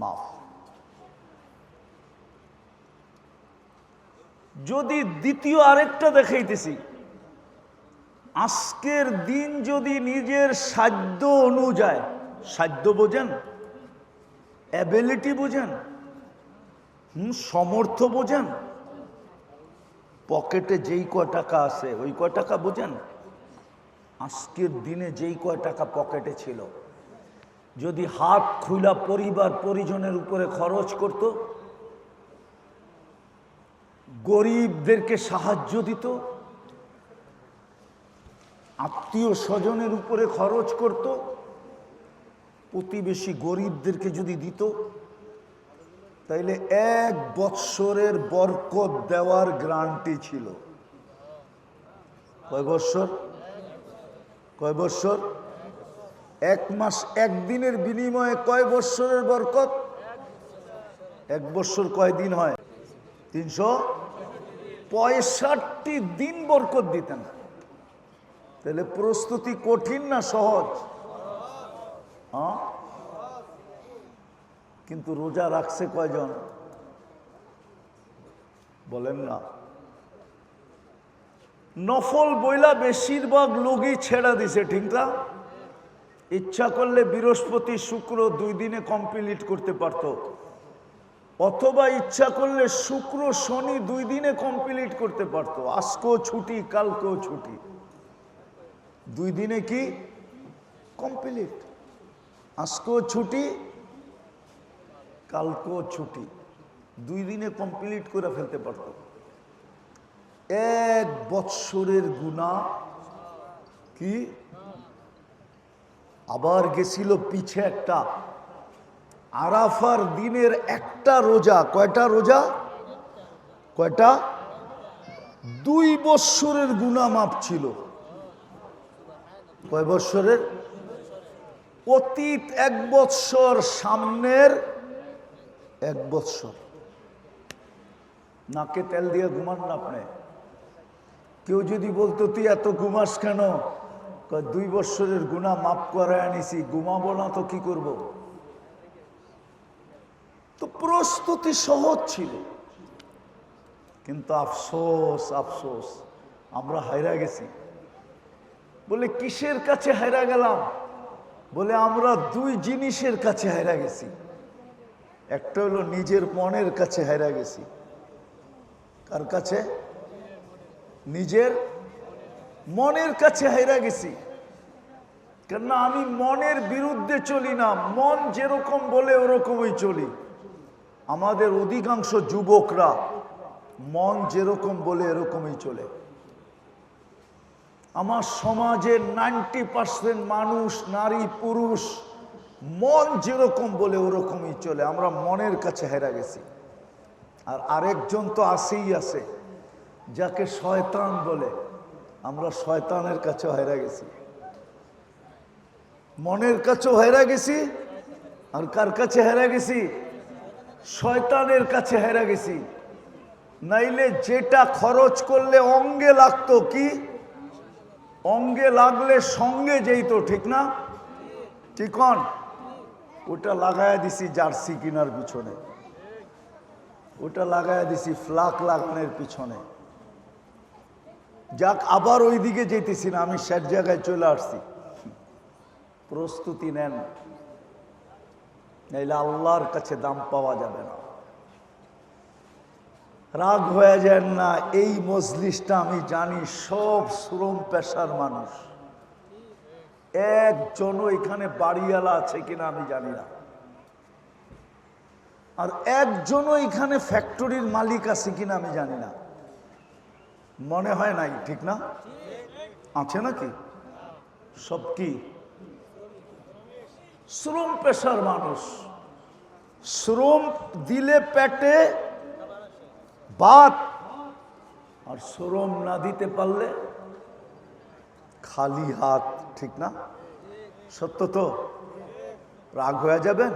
মাফ। যদি দ্বিতীয় আরেকটা দেখাইতেছি, আজকের দিন যদি নিজের সাধ্য অনুযায়ী, সাধ্য বোঝেন, অ্যাবিলিটি বোঝেন, সমর্থ বোঝেন, পকেটে যেই কয় টাকা আছে ওই কয় টাকা বোঝেন, আজকের দিনে যেই কয় টাকা পকেটে ছিল যদি হাত খুলা পরিবার পরিজনের উপরে খরচ করত, গরিবদেরকে সাহায্য দিত, আত্মীয় স্বজনের উপরে খরচ করত, প্রতিবেশী গরিবদেরকে যদি দিত, তাইলে 1 বৎসরের বরকত দেওয়ার গ্যারান্টি ছিল। কয় বৎসর? কয় বৎসর? 1 মাস 1 দিনের বিনিময়ে কয় বৎসরের বরকত? 1 বৎসর কয় দিন হয়? 365 দিন বরকত দিতেন। তাহলে প্রস্তুতি কঠিন না সহজ? কিন্তু রোজা রাখছে কয়জন বলেন না? নফল বইলা বেশিরভাগ লোকই ছেড়ে দিছে, ঠিক না? ইচ্ছা করলে বৃহস্পতি শুক্র 2 দিনে কমপ্লিট করতে পারত, অথবা ইচ্ছা করলে শুক্র শনি 2 দিনে কমপ্লিট করতে পারত। আজকেও ছুটি, কালকেও ছুটি, 2 দিনে কি কমপ্লিট। আজকেও ছুটি, কালকেও ছুটি, 2 দিনে কমপ্লিট করে ফেলতে পারত। 1 বৎসরের গুনাহ কি? আবার গেছিল পিছে একটা আরাফার দিনের একটা রোজা, কয়টা রোজা? কয়টা? 2 বৎসরের গুনাহ মাপ ছিল। কয় বৎসরের? অতীত 1 বৎসর, সামনের 1 বৎসর। নাকে তেল দিয়ে ঘুমান না আপনি? কেউ যদি বলতো তুই এত ঘুমাস কেন? 2 বৎসরের গুনাহ মাফ করে আনিছি, ঘুমাবো না তো কি করব? তো প্রস্তুতি সহজ ছিল, কিন্তু আফসোস আফসোস আমরা হাইরা গেছি। বলে কিসের কাছে হাইরা গেলাম? বলে আমরা 2 জিনিসের কাছে হাইরা গেছি। একটা হলো নিজের মনের কাছে হাইরা গেছি। কার কাছে? নিজের মনের কাছে হাইরা গেছি। কেননা আমি মনের বিরুদ্ধে চলি না, মন যেরকম বলে ওরকমই চলি। আমাদের অধিকাংশ যুবকরা মন যেরকম বলে এরকমই চলে। আমার সমাজের 90% মানুষ, নারী পুরুষ, মন যেরকম বলে ওরকমই চলে। আমরা মনের কাছে হেরা গেছি। আর আরেকজন তো আছেই আছে, যাকে শয়তান বলে। আমরা শয়তানের কাছেও হেরা গেছি, মনের কাছেও হেরা গেছি। আর কার কাছে হেরা গেছি? শয়তানের কাছে হেরা গেছি। নাইলে যেটা খরচ করলে অঙ্গে লাগতো, কি অঙ্গে লাগলে সঙ্গে যেত, ঠিক না? ঠিক হন? ওটা লাগায়া দিছি জার্সি কিনার পিছনে, ওটা লাগায়া দিছি ফ্লাক লাগানোর পিছনে। যাক, আবার ওই দিকে যেতেছি না, আমি সব জায়গায় চলে আসছি। প্রস্তুতি নেন, নাইলে আল্লাহর কাছে দাম পাওয়া যাবে না। রাগ হয়ে যায় না। এই মজলিসটা আমি জানি সব শ্রম পেশার মানুষ, একজনও এখানে বাড়িওয়ালা আছে কিনা আমি জানি না, আর একজনও এখানে ফ্যাক্টরির মালিক আছে কিনা আমি জানি না। মনে হয় নাই, ঠিক না? আছে নাকি? সব কি শ্রম পেশার মানুষ। শ্রম দিলে পেটে ভাত, আর শ্রম না দিতে পারলে খালি হাত, ঠিক না? সত্য তো? রাগ হয়ে যাবেন?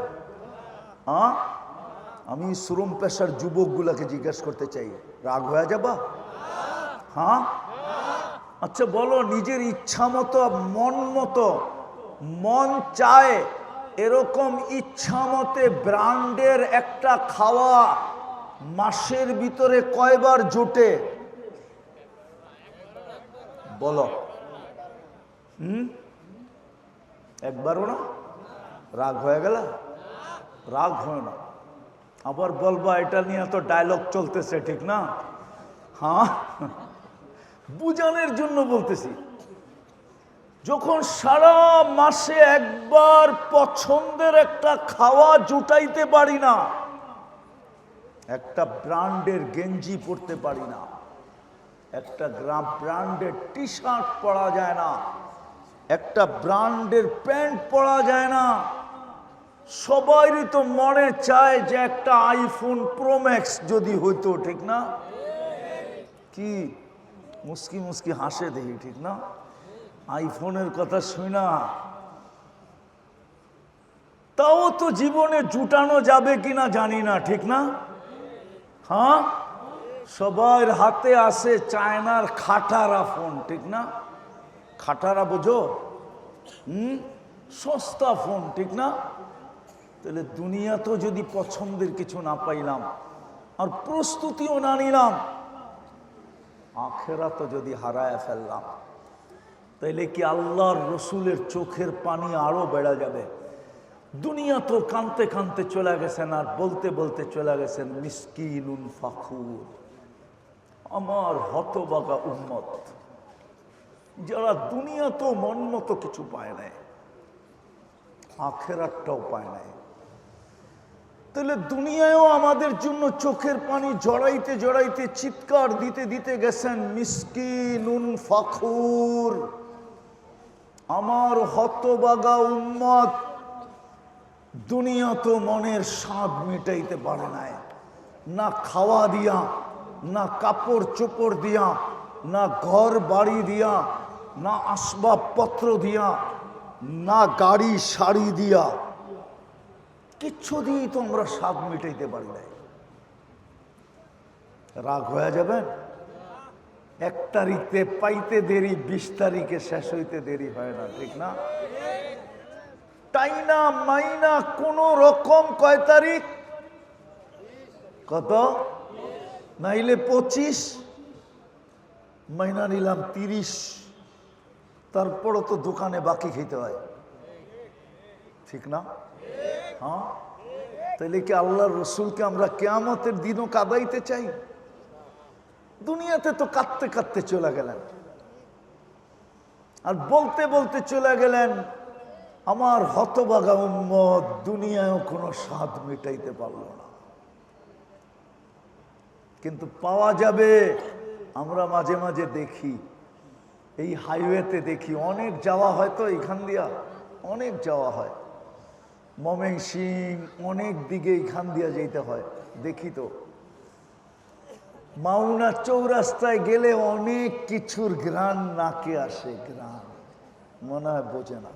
আমি শ্রম পেশার যুবকগুলাকে জিজ্ঞাসা করতে চাই, রাগ হয়ে যাবা? হ্যাঁ, আচ্ছা বলো, নিজের ইচ্ছা মতো, মন মতো, মন চায় এরকম ইচ্ছা মতে ব্র্যান্ডের একটা খাওয়া মাসের ভিতরে কয়বার জোটে? বলো। একবারও না? রাগ হয়ে গেল? রাগ হয় না। আবার বলবা এটা নিয়ে তো ডায়লগ চলতেছে, ঠিক না? হ্যাঁ, বুঝানোর জন্য বলতেছি। যখন সারা মাসে একবার পছন্দের একটা খাওয়া জুটাইতে পারি না, একটা ব্র্যান্ডের গেঞ্জি পরতে পারি না, একটা ব্র্যান্ডের টি শার্ট পরা যায় না, একটা ব্র্যান্ডের প্যান্ট পরা যায় না, সবারই তো মনে চায় যে একটা আইফোন প্রো ম্যাক্স যদি হইতো, ঠিক না? কি মুস্কি মুস্কি হাসে দেখি, ঠিক না? আইফোনের কথা শুই না। তাও তো জীবনে জুটানো যাবে কিনা জানি না, ঠিক না? হ্যাঁ, সবার হাতে আছে চায়নার খাটারা ফোন, ঠিক না? খাটারা বোঝো? সস্তা ফোন, ঠিক না? তাহলে দুনিয়াতেও যদি পছন্দের কিছু না পাইলাম আর প্রস্তুতিও না নিলাম, আখেরাতও যদি হারায় ফেললাম, তাইলে কি আল্লাহর রসুলের চোখের পানি আরো বেড়ে যাবে? দুনিয়া তো কানতে কানতে চলে গেছেন, আর বলতে বলতে চলে গেছেন মিসকিনুন ফাখুর, আমার হতবাগা উম্মত, যারা দুনিয়া তো মন মতো কিছু পায় নাই, আখেরাতটাও পায় নাই। তাহলে দুনিয়ায়ও আমাদের জন্য চোখের পানি জড়াইতে জড়াইতে, চিৎকার দিতে দিতে গেছেন মিসকিনুন ফাখুর, আমার হতবাগা উম্মত, দুনিয়া তো মনের স্বাদ মিটাইতে পারে নাই, না খাওয়া দিয়া, না কাপড় চোপড় দিয়া, না ঘর বাড়ি দিয়া, না আসবাবপত্র দিয়া, না গাড়ি শাড়ি দিয়া, কিচ্ছু দিয়েই তো আমরা স্বাদ মিটাইতে পারি নাই। রাগ হয়ে যাবেন? 1 তারিখে পাইতে দেরি, 20 তারিখে শেষ হইতে দেরি হয় না, ঠিক না? টাইনা মাইনা কোন রকম কয় তারিখ? কত? নাইলে 25, মাইনা নিলাম 30, তারপরও তো দোকানে বাকি খেতে হয়, ঠিক না? হ্যাঁ, তাইলে কি আল্লাহর রসুলকে আমরা কিয়ামতের দিনও কাঁদাইতে চাই? দুনিয়াতে তো কাঁদতে কাঁদতে চলে গেলেন, আর বলতে বলতে চলে গেলেন আমার হতভাগা উম্মত দুনিয়ায়ও কোনো স্বাদ মিটাইতে পারল না। কিন্তু পাওয়া যাবে। আমরা মাঝে মাঝে দেখি, এই হাইওয়েতে দেখি, অনেক যাওয়া হয় তো এখান দিয়া, অনেক যাওয়া হয়, ময়মনসিংহ অনেক দিকে এখান দিয়া যেতে হয়, দেখি তো মাওনা চৌরাস্তায় গেলে অনেক কিছুর ঘ্রাণ নাকে আসে, ঘ্রাণ মনে হয় বোঝে না,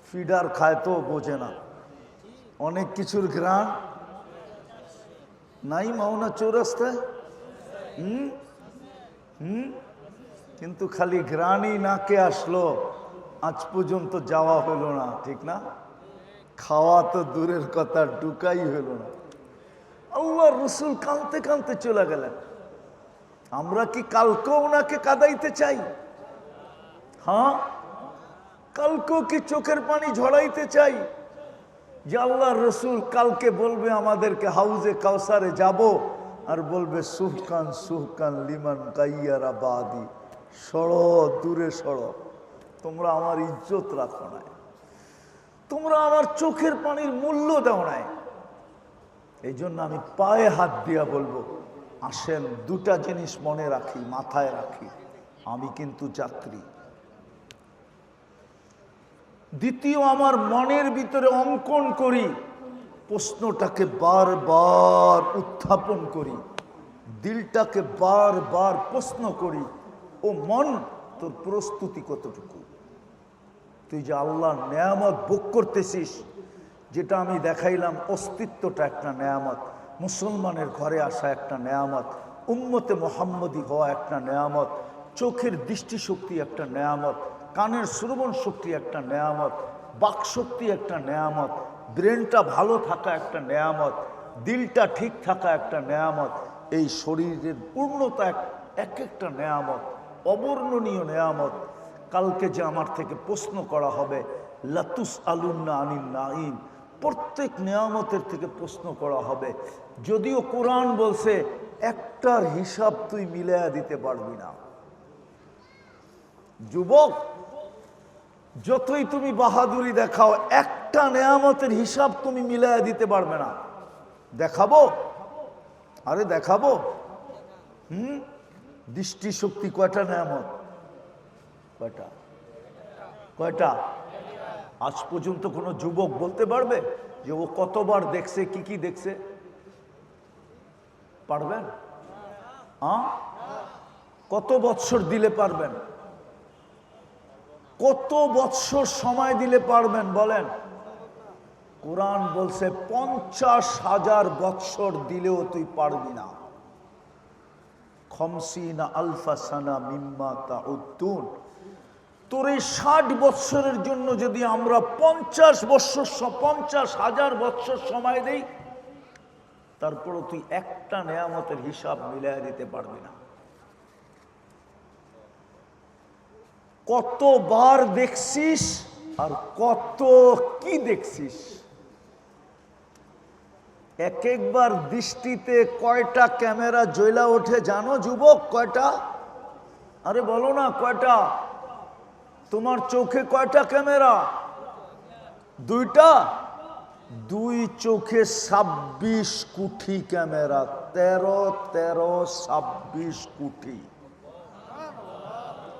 ফিডার খায় তো বোঝে না, অনেক কিছুর ঘ্রাণ নাই মাওনা চৌরাস্তায়। কিন্তু খালি ঘ্রাণই নাকে আসলো, আজ পর্যন্ত যাওয়া হলো না, ঠিক না? খাওয়া তো দূরের কথা, ঢুকাই হলো না। আল্লাহ রসুল কাঁদতে কাঁদতে চলে গেলেন। আমরা কি কালকেও ওনাকে কাঁদাইতে চাই? হ্যাঁ, কালকেও কি চোখের পানি ঝরাইতে চাই যে আল্লাহ রসুল কালকে বলবে আমাদেরকে হাউজে কাউসারে যাব, আর বলবে সুহকান সুহকান লিমান কাইয়ারা বাদি, সড়ো দূরে সড়ো, তোমরা আমার ইজ্জত রাখো নাই, তোমরা আমার চোখের পানির মূল্য দাও নাই। এই জন্য আমি পায়ে হাত দিয়া বলবো, আসেন 2টা জিনিস মনে রাখি, মাথায় রাখি, আমি কিন্তু যাত্রী। দ্বিতীয়, আমার মনের ভিতরে অঙ্কন করি, প্রশ্নটাকে বারবার উত্থাপন করি, দিলটাকে বারবার প্রশ্ন করি, ও মন তোর প্রস্তুতি কতটুকু? তুই যে আল্লাহর নেয়ামত ভোগ করতেছিস, যেটা আমি দেখাইলাম, অস্তিত্বটা একটা নেয়ামত, মুসলমানের ঘরে আসা একটা নেয়ামত, উম্মতে মুহাম্মদী হওয়া একটা নেয়ামত, চোখের দৃষ্টিশক্তি একটা নেয়ামত, কানের শ্রবণ শক্তি একটা নেয়ামত, বাকশক্তি একটা নেয়ামত, ব্রেনটা ভালো থাকা একটা নেয়ামত, দিলটা ঠিক থাকা একটা নেয়ামত, এই শরীরের পূর্ণতা এক একটা নেয়ামত, অবর্ণনীয় নেয়ামত। কালকে যে আমার থেকে প্রশ্ন করা হবে, লাতুস আলুন্না আনিন নাঈম, প্রত্যেক নেয়ামতের থেকে প্রশ্ন করা হবে। যদিও কোরআন বলছে একটার হিসাব তুই মিলাইয়া দিতে পারবি না। যুবক, যতই তুমি বাহাদুরি দেখাও, একটা নেয়ামতের হিসাব তুমি মিলাইয়া দিতে পারবে না। দেখাবো? আরে দেখাবো। দৃষ্টিশক্তি কয়টা নেয়ামত? কয়টা? কয়টা? আজ পর্যন্ত কোনো যুবক বলতে পারবে যে ও কতবার দেখছে, কি কি দেখছে? পারবেন? কত বৎসর দিলে পারবেন? কত বৎসর সময় দিলে পারবেন বলেন? কোরআন বলছে 50,000 বৎসর দিলেও তুই পারবি না। 50 আলফা সানা মিম্মা তাউদ্দুন। তোর এই 60 বৎসরের জন্য যদি আমরা 50,000 বৎসর সময় দেই, তারপরও তুই একটা নেয়ামতের হিসাব মিলাই দিতে পারবি না। কতবার দেখছিস আর কত কি দেখছিস? এক একবার দৃষ্টিতে কয়টা ক্যামেরা জ্বলা ওঠে জানো যুবক? কয়টা? আরে বলো না, কয়টা? তোমার চোখে কয়টা ক্যামেরা? 2টা? 2 চোখে 26 কোটি ক্যামেরা। 13 কোটি।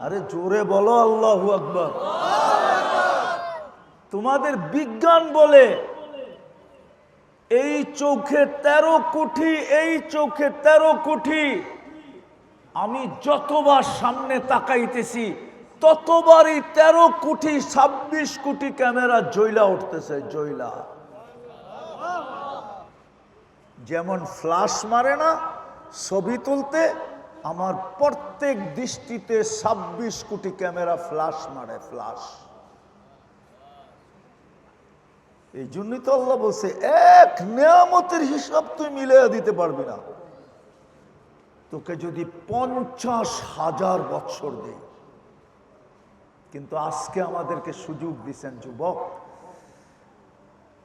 আরে জোরে বলো আল্লাহু আকবার। তোমাদের বিজ্ঞান বলে এই চোখে 13 কোটি, এই চোখে 13 কোটি। আমি যতবার সামনে তাকাইতেছি ততবারই 13 কোটি 26 কোটি ক্যামেরা জ্বলা উঠতেছে, জ্বলা। যেমন ফ্ল্যাশ মারে না ছবি তুলতে, আমার প্রত্যেক দৃষ্টিতে 26 কোটি ক্যামেরা ফ্ল্যাশ মারে, ফ্ল্যাশ। এই জন্যই তো আল্লাহ বলছে এক নিয়ামতের হিসাব তুই মিলিয়ে দিতে পারবি না। তোকে যদি 50,000 বছর দেই। কিন্তু আজকে আমাদেরকে সুযোগ দিচ্ছেন যুবক,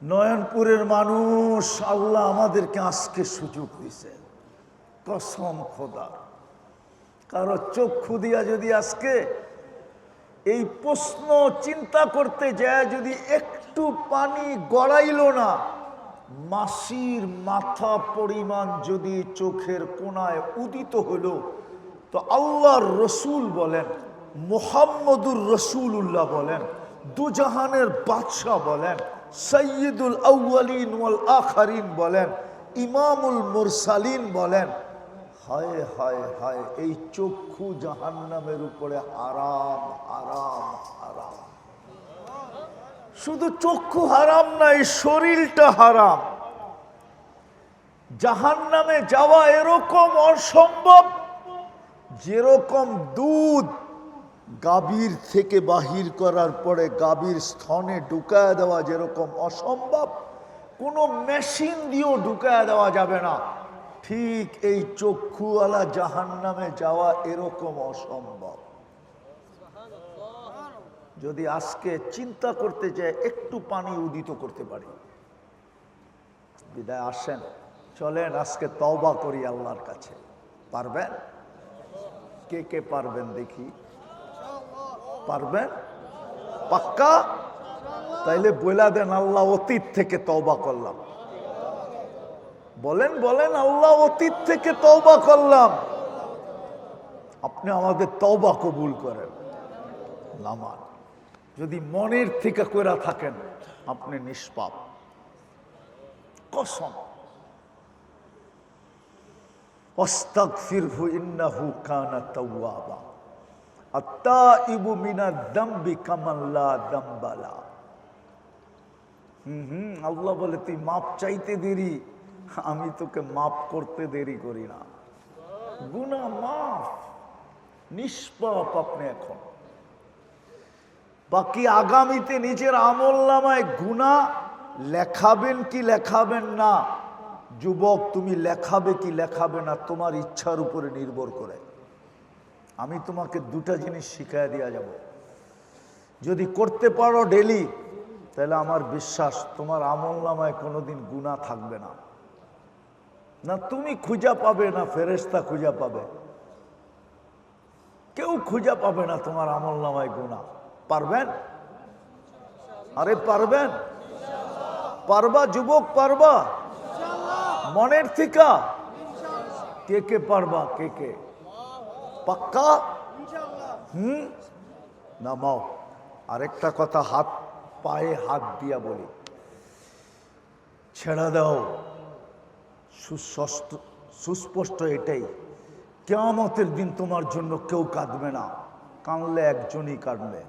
নয়নপুরের মানুষ, আল্লাহ আমাদেরকে আজকে সুযোগ দিছে, কসম খোদা। কারো চক্ষু দিয়া যদি আজকে এই প্রশ্ন চিন্তা করতে যায়, যদি একটু পানি গড়াইল না, মাসির মাথা পরিমাণ যদি চোখের কোণায় উদিত হইল, তো আল্লাহর রসুল বলেন, মুহাম্মদুর রসুল্লাহ বলেন, দুজাহানের বাদশাহ বলেন, সৈয়দুল আউয়ালিন ওয়াল আখারিন বলেন, ইমামুল মুরসালিন বলেন, হায় হায় হায়, এই চক্ষু জাহান্নামের উপরে হারাম, হারাম, হারাম। শুধু চক্ষু হারাম না, এই শরীরটা হারাম। জাহান্নামে যাওয়া এরকম অসম্ভব, যেরকম দুধ গাভীর থেকে বাহির করার পরে গাভীর স্তনে ঢুকায় দেওয়া যেরকম অসম্ভব, কোনো মেশিন দিয়েও ঢুকায় দেওয়া যাবে না, ঠিক এই চক্ষুওয়ালা জাহান্নামে যাওয়া এরকম অসম্ভব। যদি আজকে চিন্তা করতে চাই, একটু পানি উদিত করতে পারি। বিদায় আসেন, চলেন আজকে তওবা করি আল্লাহর কাছে। পারবেন? কে কে পারবেন দেখি? পারবেন? পাক্কা? তাইলে বইলা দেন, আল্লাহ অতীত থেকে তওবা করলাম। বলেন বলেন, আল্লাহ অতীত থেকে তওবা করলাম। আপনি আমাদের তওবা কবুল করেন। নামান যদি মনের থেকে কইরা থাকেন, আপনি নিষ্পাপ, কসম। আস্তাগফিরহু ইন্নাহু কানা তাওয়াবা, আত্তাইবু মিনাদ যামবি কামান লা যামবা লা। আল্লাহ বলে, তুই মাপ চাইতে দেরি, আমি তোকে মাপ করতে দেরি করি না। গুনাহ মাফ, নিষ্পাপ আপনি এখন। বাকি আগামীতে নিজের আমলনামায় গুনাহ লেখাবেন কি লেখাবেন না, যুবক তুমি লেখাবে কি লেখাবে না তোমার ইচ্ছার উপরে নির্ভর করে। আমি তোমাকে দুটা জিনিস শিখাই দিয়া যাব। যদি করতে পারো ডেলি, তাহলে আমার বিশ্বাস তোমার আমলনামায় কোনোদিন গুনাহ থাকবে না। না তুমি খুঁজা পাবে, না ফেরেশতা খুঁজা পাবে, কেউ খুঁজা পাবে না তোমার আমলনামায় গুনাহ। পারবেন? আরে পারবেন? পারবা যুবক, পারবা? মনের থেকে কে কে পারবা? কে কে পাক্কা? নামাও। আরেকটা কথা হাত পায়ে হাত দিয়া বলি, ছেড়া দাও। সুস্পষ্ট এটাই, কিয়ামতের দিন তোমার জন্য কেউ কাঁদবে না, কাঁদলে একজনই কাঁদবে।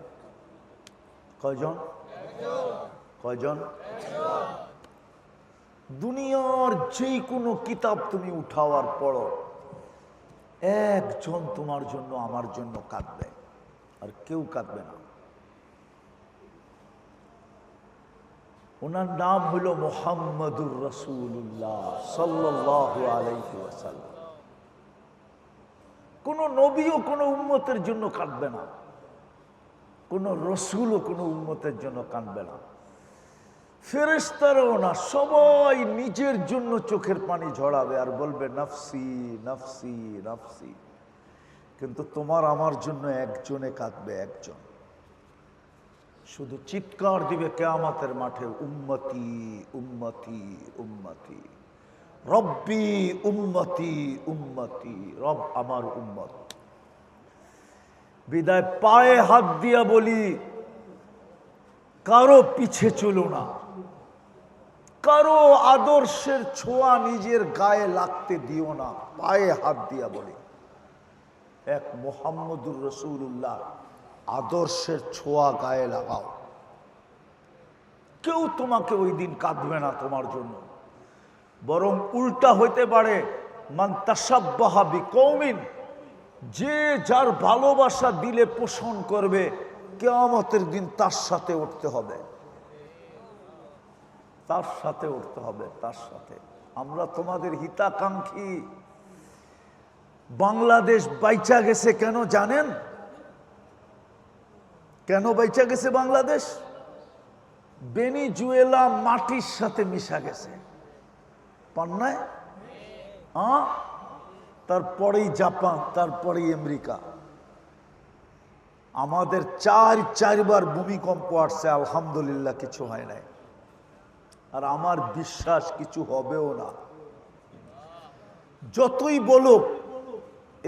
কয়জন? কয়জন? দুনিয়ার যে কোনো কিতাব তুমি উঠাওয়ার পড়ো, একজন তোমার জন্য আমার জন্য কাঁদবে, আর কেউ কাঁদবে না। ওনার নাম হলো মুহাম্মদুর রাসূলুল্লাহ সাল্লাল্লাহু আলাইহি ওয়াসাল্লাম। কোন নবীও কোন উম্মতের জন্য কাঁদবে না, কোন রসুলও কোন উম্মতের জন্য কাঁদবে না, ফেরেশতারাও না। সবাই নিজের জন্য চোখের পানি ঝরাবে আর বলবে নফসি নফসি নফসি। কিন্তু তোমার আমার জন্য একজনে কাঁদবে, একজন। শুধু চিৎকার দিবে কিয়ামতের মাঠে, উম্মতি উম্মতি উম্মতি, রব্বি উম্মতি উম্মতি, রব আমার উম্মত। বিদায় পায়ে হাত দিয়া বলি, কারো পিছে চলো না, কারো আদর্শের ছোঁয়া নিজের গায়ে লাগতে দিও না। পায়ে হাত দিয়া বলি, এক মুহাম্মদুর রাসূলুল্লাহ আদর্শের ছোঁয়া গায়ে লাগাও। কেউ তোমাকে ওই দিন কাঁদবে না তোমার জন্য, বরং উল্টা হইতে পারে। মান তাসাব্বাহা বিকৌমিন, যে যার ভালোবাসা দিলে পোষণ করবে, কিয়ামতের দিন তার সাথে উঠতে হবে, তার সাথে উঠতে হবে, তার সাথে। আমরা তোমাদের হিতাকাঙ্ক্ষী। বাংলাদেশ বাইচা গেছে কেন জানেন? কেন বাইচা গেছে বাংলাদেশ? ভেনেজুয়েলা মাটির সাথে মিশা গেছে, পান্নায়। তারপরেই জাপান, তারপরেই আমেরিকা। আমাদের চারবার ভূমিকম্প আসছে, আলহামদুলিল্লাহ কিছু হয় নাই। আর আমার বিশ্বাস কিছু হবেও না। যতই বলুক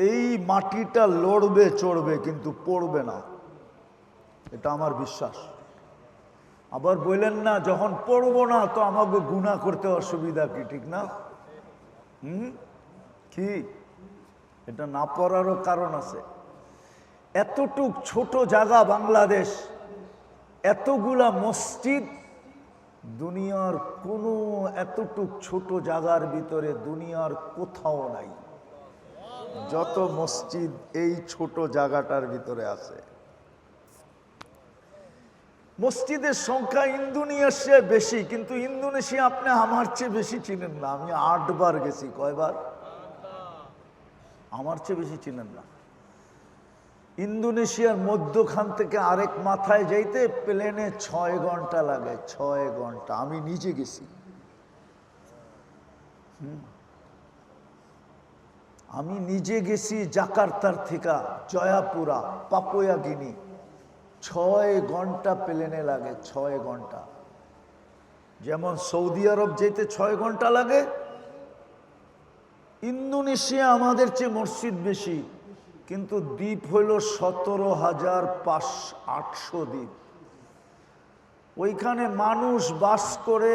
এই মাটিটা লড়বে চড়বে, কিন্তু পড়বে না, এটা আমার বিশ্বাস। আবার বললেন না যখন পড়বো না তো আমাকে গুনাহ করতে অসুবিধা কি, ঠিক না? কি এটা না পড়ারও কারণ আছে। এতটুক ছোট জায়গা বাংলাদেশ, এতগুলা মসজিদ, দুনিয়ার কোনো এতটুক ছোট জায়গার ভিতরে দুনিয়ার কোথাও নাই। যত মসজিদ এই ছোট জায়গাটার ভিতরে আছে। মসজিদের সংখ্যা ইন্দোনেশিয়ায় বেশি, কিন্তু ইন্দোনেশিয়া আপনি আমার চেয়ে বেশি চিনেন না। আমি 8 বার গেছি। কয়বার? আমার চেয়ে বেশি চিনেন না। ইন্দোনেশিয়ার মধ্যখান থেকে আরেক মাথায় যাইতে প্লেনে 6 ঘন্টা লাগে, 6 ঘন্টা। আমি নিজে গেছি। আমি নিজে গেছি জাকার্তার থেকে জয়াপুরা, পাপুয়া গিনি। 6 ঘন্টা প্লেনে লাগে, 6 ঘন্টা। যেমন সৌদি আরব যেতে 6 ঘন্টা লাগে, ইন্দোনেশিয়া আমাদের চেয়ে মসজিদ বেশি, কিন্তু দ্বীপ হইল 17,800 দ্বীপ। ওইখানে মানুষ বাস করে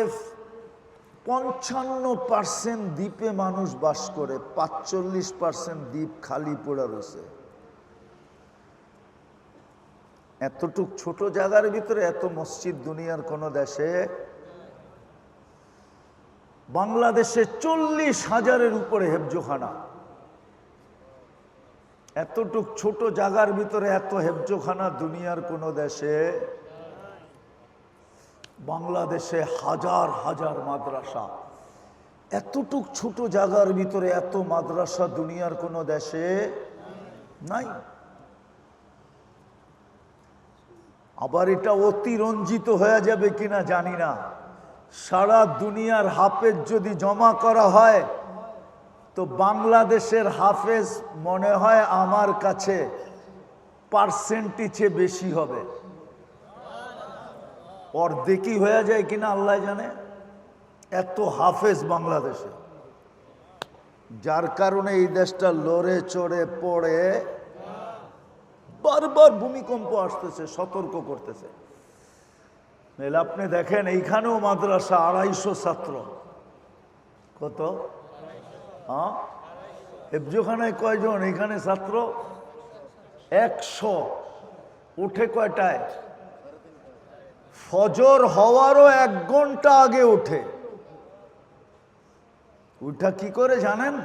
55% দ্বীপে মানুষ বাস করে, 45% দ্বীপ খালি পড়ে রয়েছে। এতটুক ছোট জায়গার ভিতরে এত মসজিদ দুনিয়ার কোন দেশে। বাংলাদেশে 40,000-এর উপরে হেফজোখানা। এতটুক ছোট জায়গার ভিতরে এত হেফজোখানা দুনিয়ার কোন দেশে। বাংলাদেশে হাজার হাজার মাদ্রাসা। এতটুক ছোট জায়গার ভিতরে এত মাদ্রাসা দুনিয়ার কোন দেশে নাই। আবার এটা অতিরঞ্জিত হয়ে যাবে কিনা জানি না। সারা দুনিয়ার হাফেজ যদি জমা করা হয় তো বাংলাদেশের হাফেজ মনে হয় আমার কাছে পার্সেন্টেজে বেশি হবে। অর্ধেকই হয়ে যায় কিনা আল্লাহ জানে। এত হাফেজ বাংলাদেশে, যার কারণে এই দেশটা লড়ে চড়ে পড়ে বারবার ভূমিকম্প আসতেছে, সতর্ক করতেছে। আপনি দেখেন এইখানেও মাদ্রাসা 250 ছাত্র। কত? হেফজোখানায় কয়জন? এখানে ছাত্র 100। উঠে কয়টায়? ফজর হওয়ারও 1 ঘন্টা আগে উঠে। ওইটা কি করে জানেন?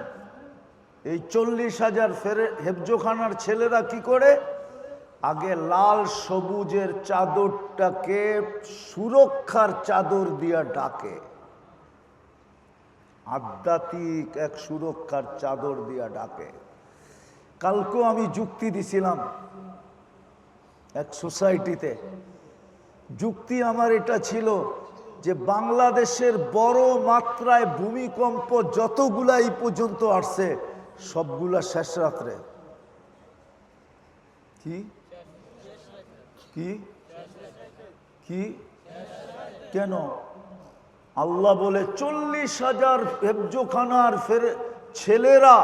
এই 40,000 হেফজোখানার ছেলেরা কি করে? আগে লাল সবুজের চাদরটাকে সুরক্ষার চাদর দিয়া ডাকে। আধ্যাত্মিক এক সুরক্ষার চাদর দিয়া ডাকে। কালকেও আমি যুক্তি দিছিলাম এক সোসাইটিতে। যুক্তি আমার এটা ছিল যে বাংলাদেশের বড় মাত্রায় ভূমিকম্প যতগুলা এই পর্যন্ত আসছে সবগুলা শেষ রাত্রে। কি কি কি কেন? আল্লাহ বলে 40,000 হেফজোখানার ছেলেরা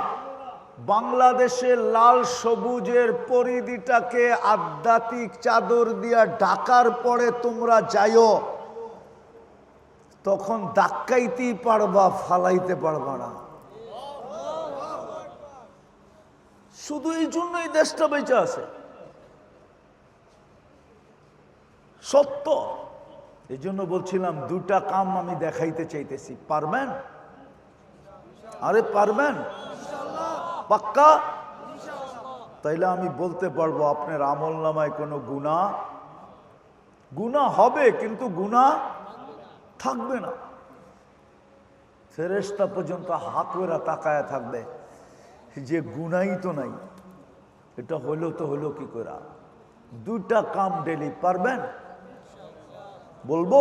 বাংলাদেশে লাল সবুজের পরিধিটাকে আধ্যাত্মিক চাদর দিয়া ঢাকার পরে তোমরা যাইও, তখন ধাক্কাইতেই পারবা, ফালাইতে পারবা না। শুধু এই জন্যই দেশটা বেঁচে আছে, সত্য। এই জন্য বলছিলাম দুটা কাম আমি দেখাইতে চাইতেছি, পারবেন? আরে পারবেন? পাক্কা? তাইলে আমি বলতে পারবো আপনার আমল নামায় কোনো গুনাহ হবে, কিন্তু গুনাহ থাকবে না। ফেরেশতা পর্যন্ত হাত করে তাকায়া থাকবে যে গুনাই তো নাই, এটা হলো তো হলো কি করে। দুটা কাম ডেলি পারবেন? বলবো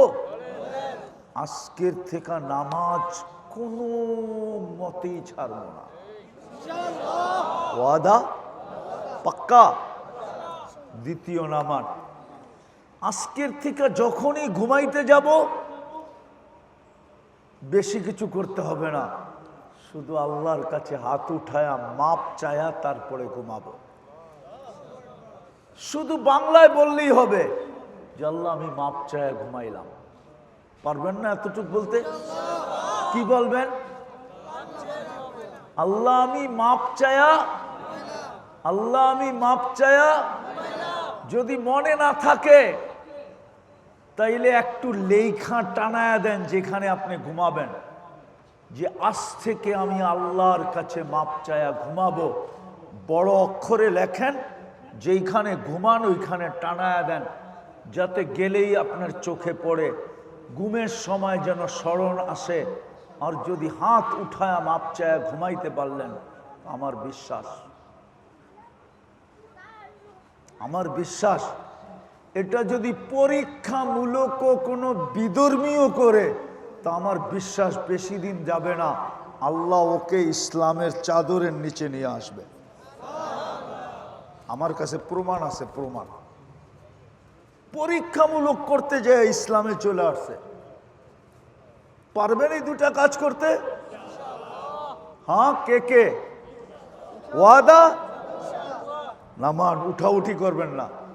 আজকের থেকে নামাজ কোনো মতেই ছাড়বো না, ওয়াদা পাক্কা। দ্বিতীয় নামাজ, আজকের থেকে যখনই ঘুমাইতে যাব বেশি কিছু করতে হবে না, শুধু আল্লাহর কাছে হাত উঠায়া মাপ চায়া তারপরে ঘুমাবো। শুধু বাংলায় বললেই হবে যে আল্লাহ আমি মাপ চায়া ঘুমাইলাম। পারবেন না এতটুকু বলতে? কি বলবেন? আল্লাহ আমি মাপ চায়া, আল্লাহ আমি মাপ চায়া। যদি মনে না থাকে তাইলে একটু লেখা টানায়া দেন যেখানে আপনি ঘুমাবেন, যে আজ থেকে আমি আল্লাহর কাছে মাপ চায়া ঘুমাবো। বড় অক্ষরে লেখেন, যেইখানে ঘুমান ওইখানে টানায়া দেন, যাতে গেলেই আপনার চোখে পড়ে, ঘুমের সময় যেন স্মরণ আসে। আর যদি হাত উঠায়া মাপ চায়া ঘুমাইতে পারলেন, আমার বিশ্বাস এটা যদি পরীক্ষামূলক কোনো বিধর্মীয় করে, তা আমার বিশ্বাস বেশি দিন যাবে না, আল্লাহ ওকে ইসলামের চাদরের নিচে নিয়ে আসবে। আমার কাছে প্রমাণ আছে, প্রমাণ। পরীক্ষামূলক করতে যায় ইসলামে চলে আসছে। পারবেন এই দুটা কাজ করতে? হ্যাঁ, কে কে ওয়াদা? নামান উঠাউঠি করবেন না।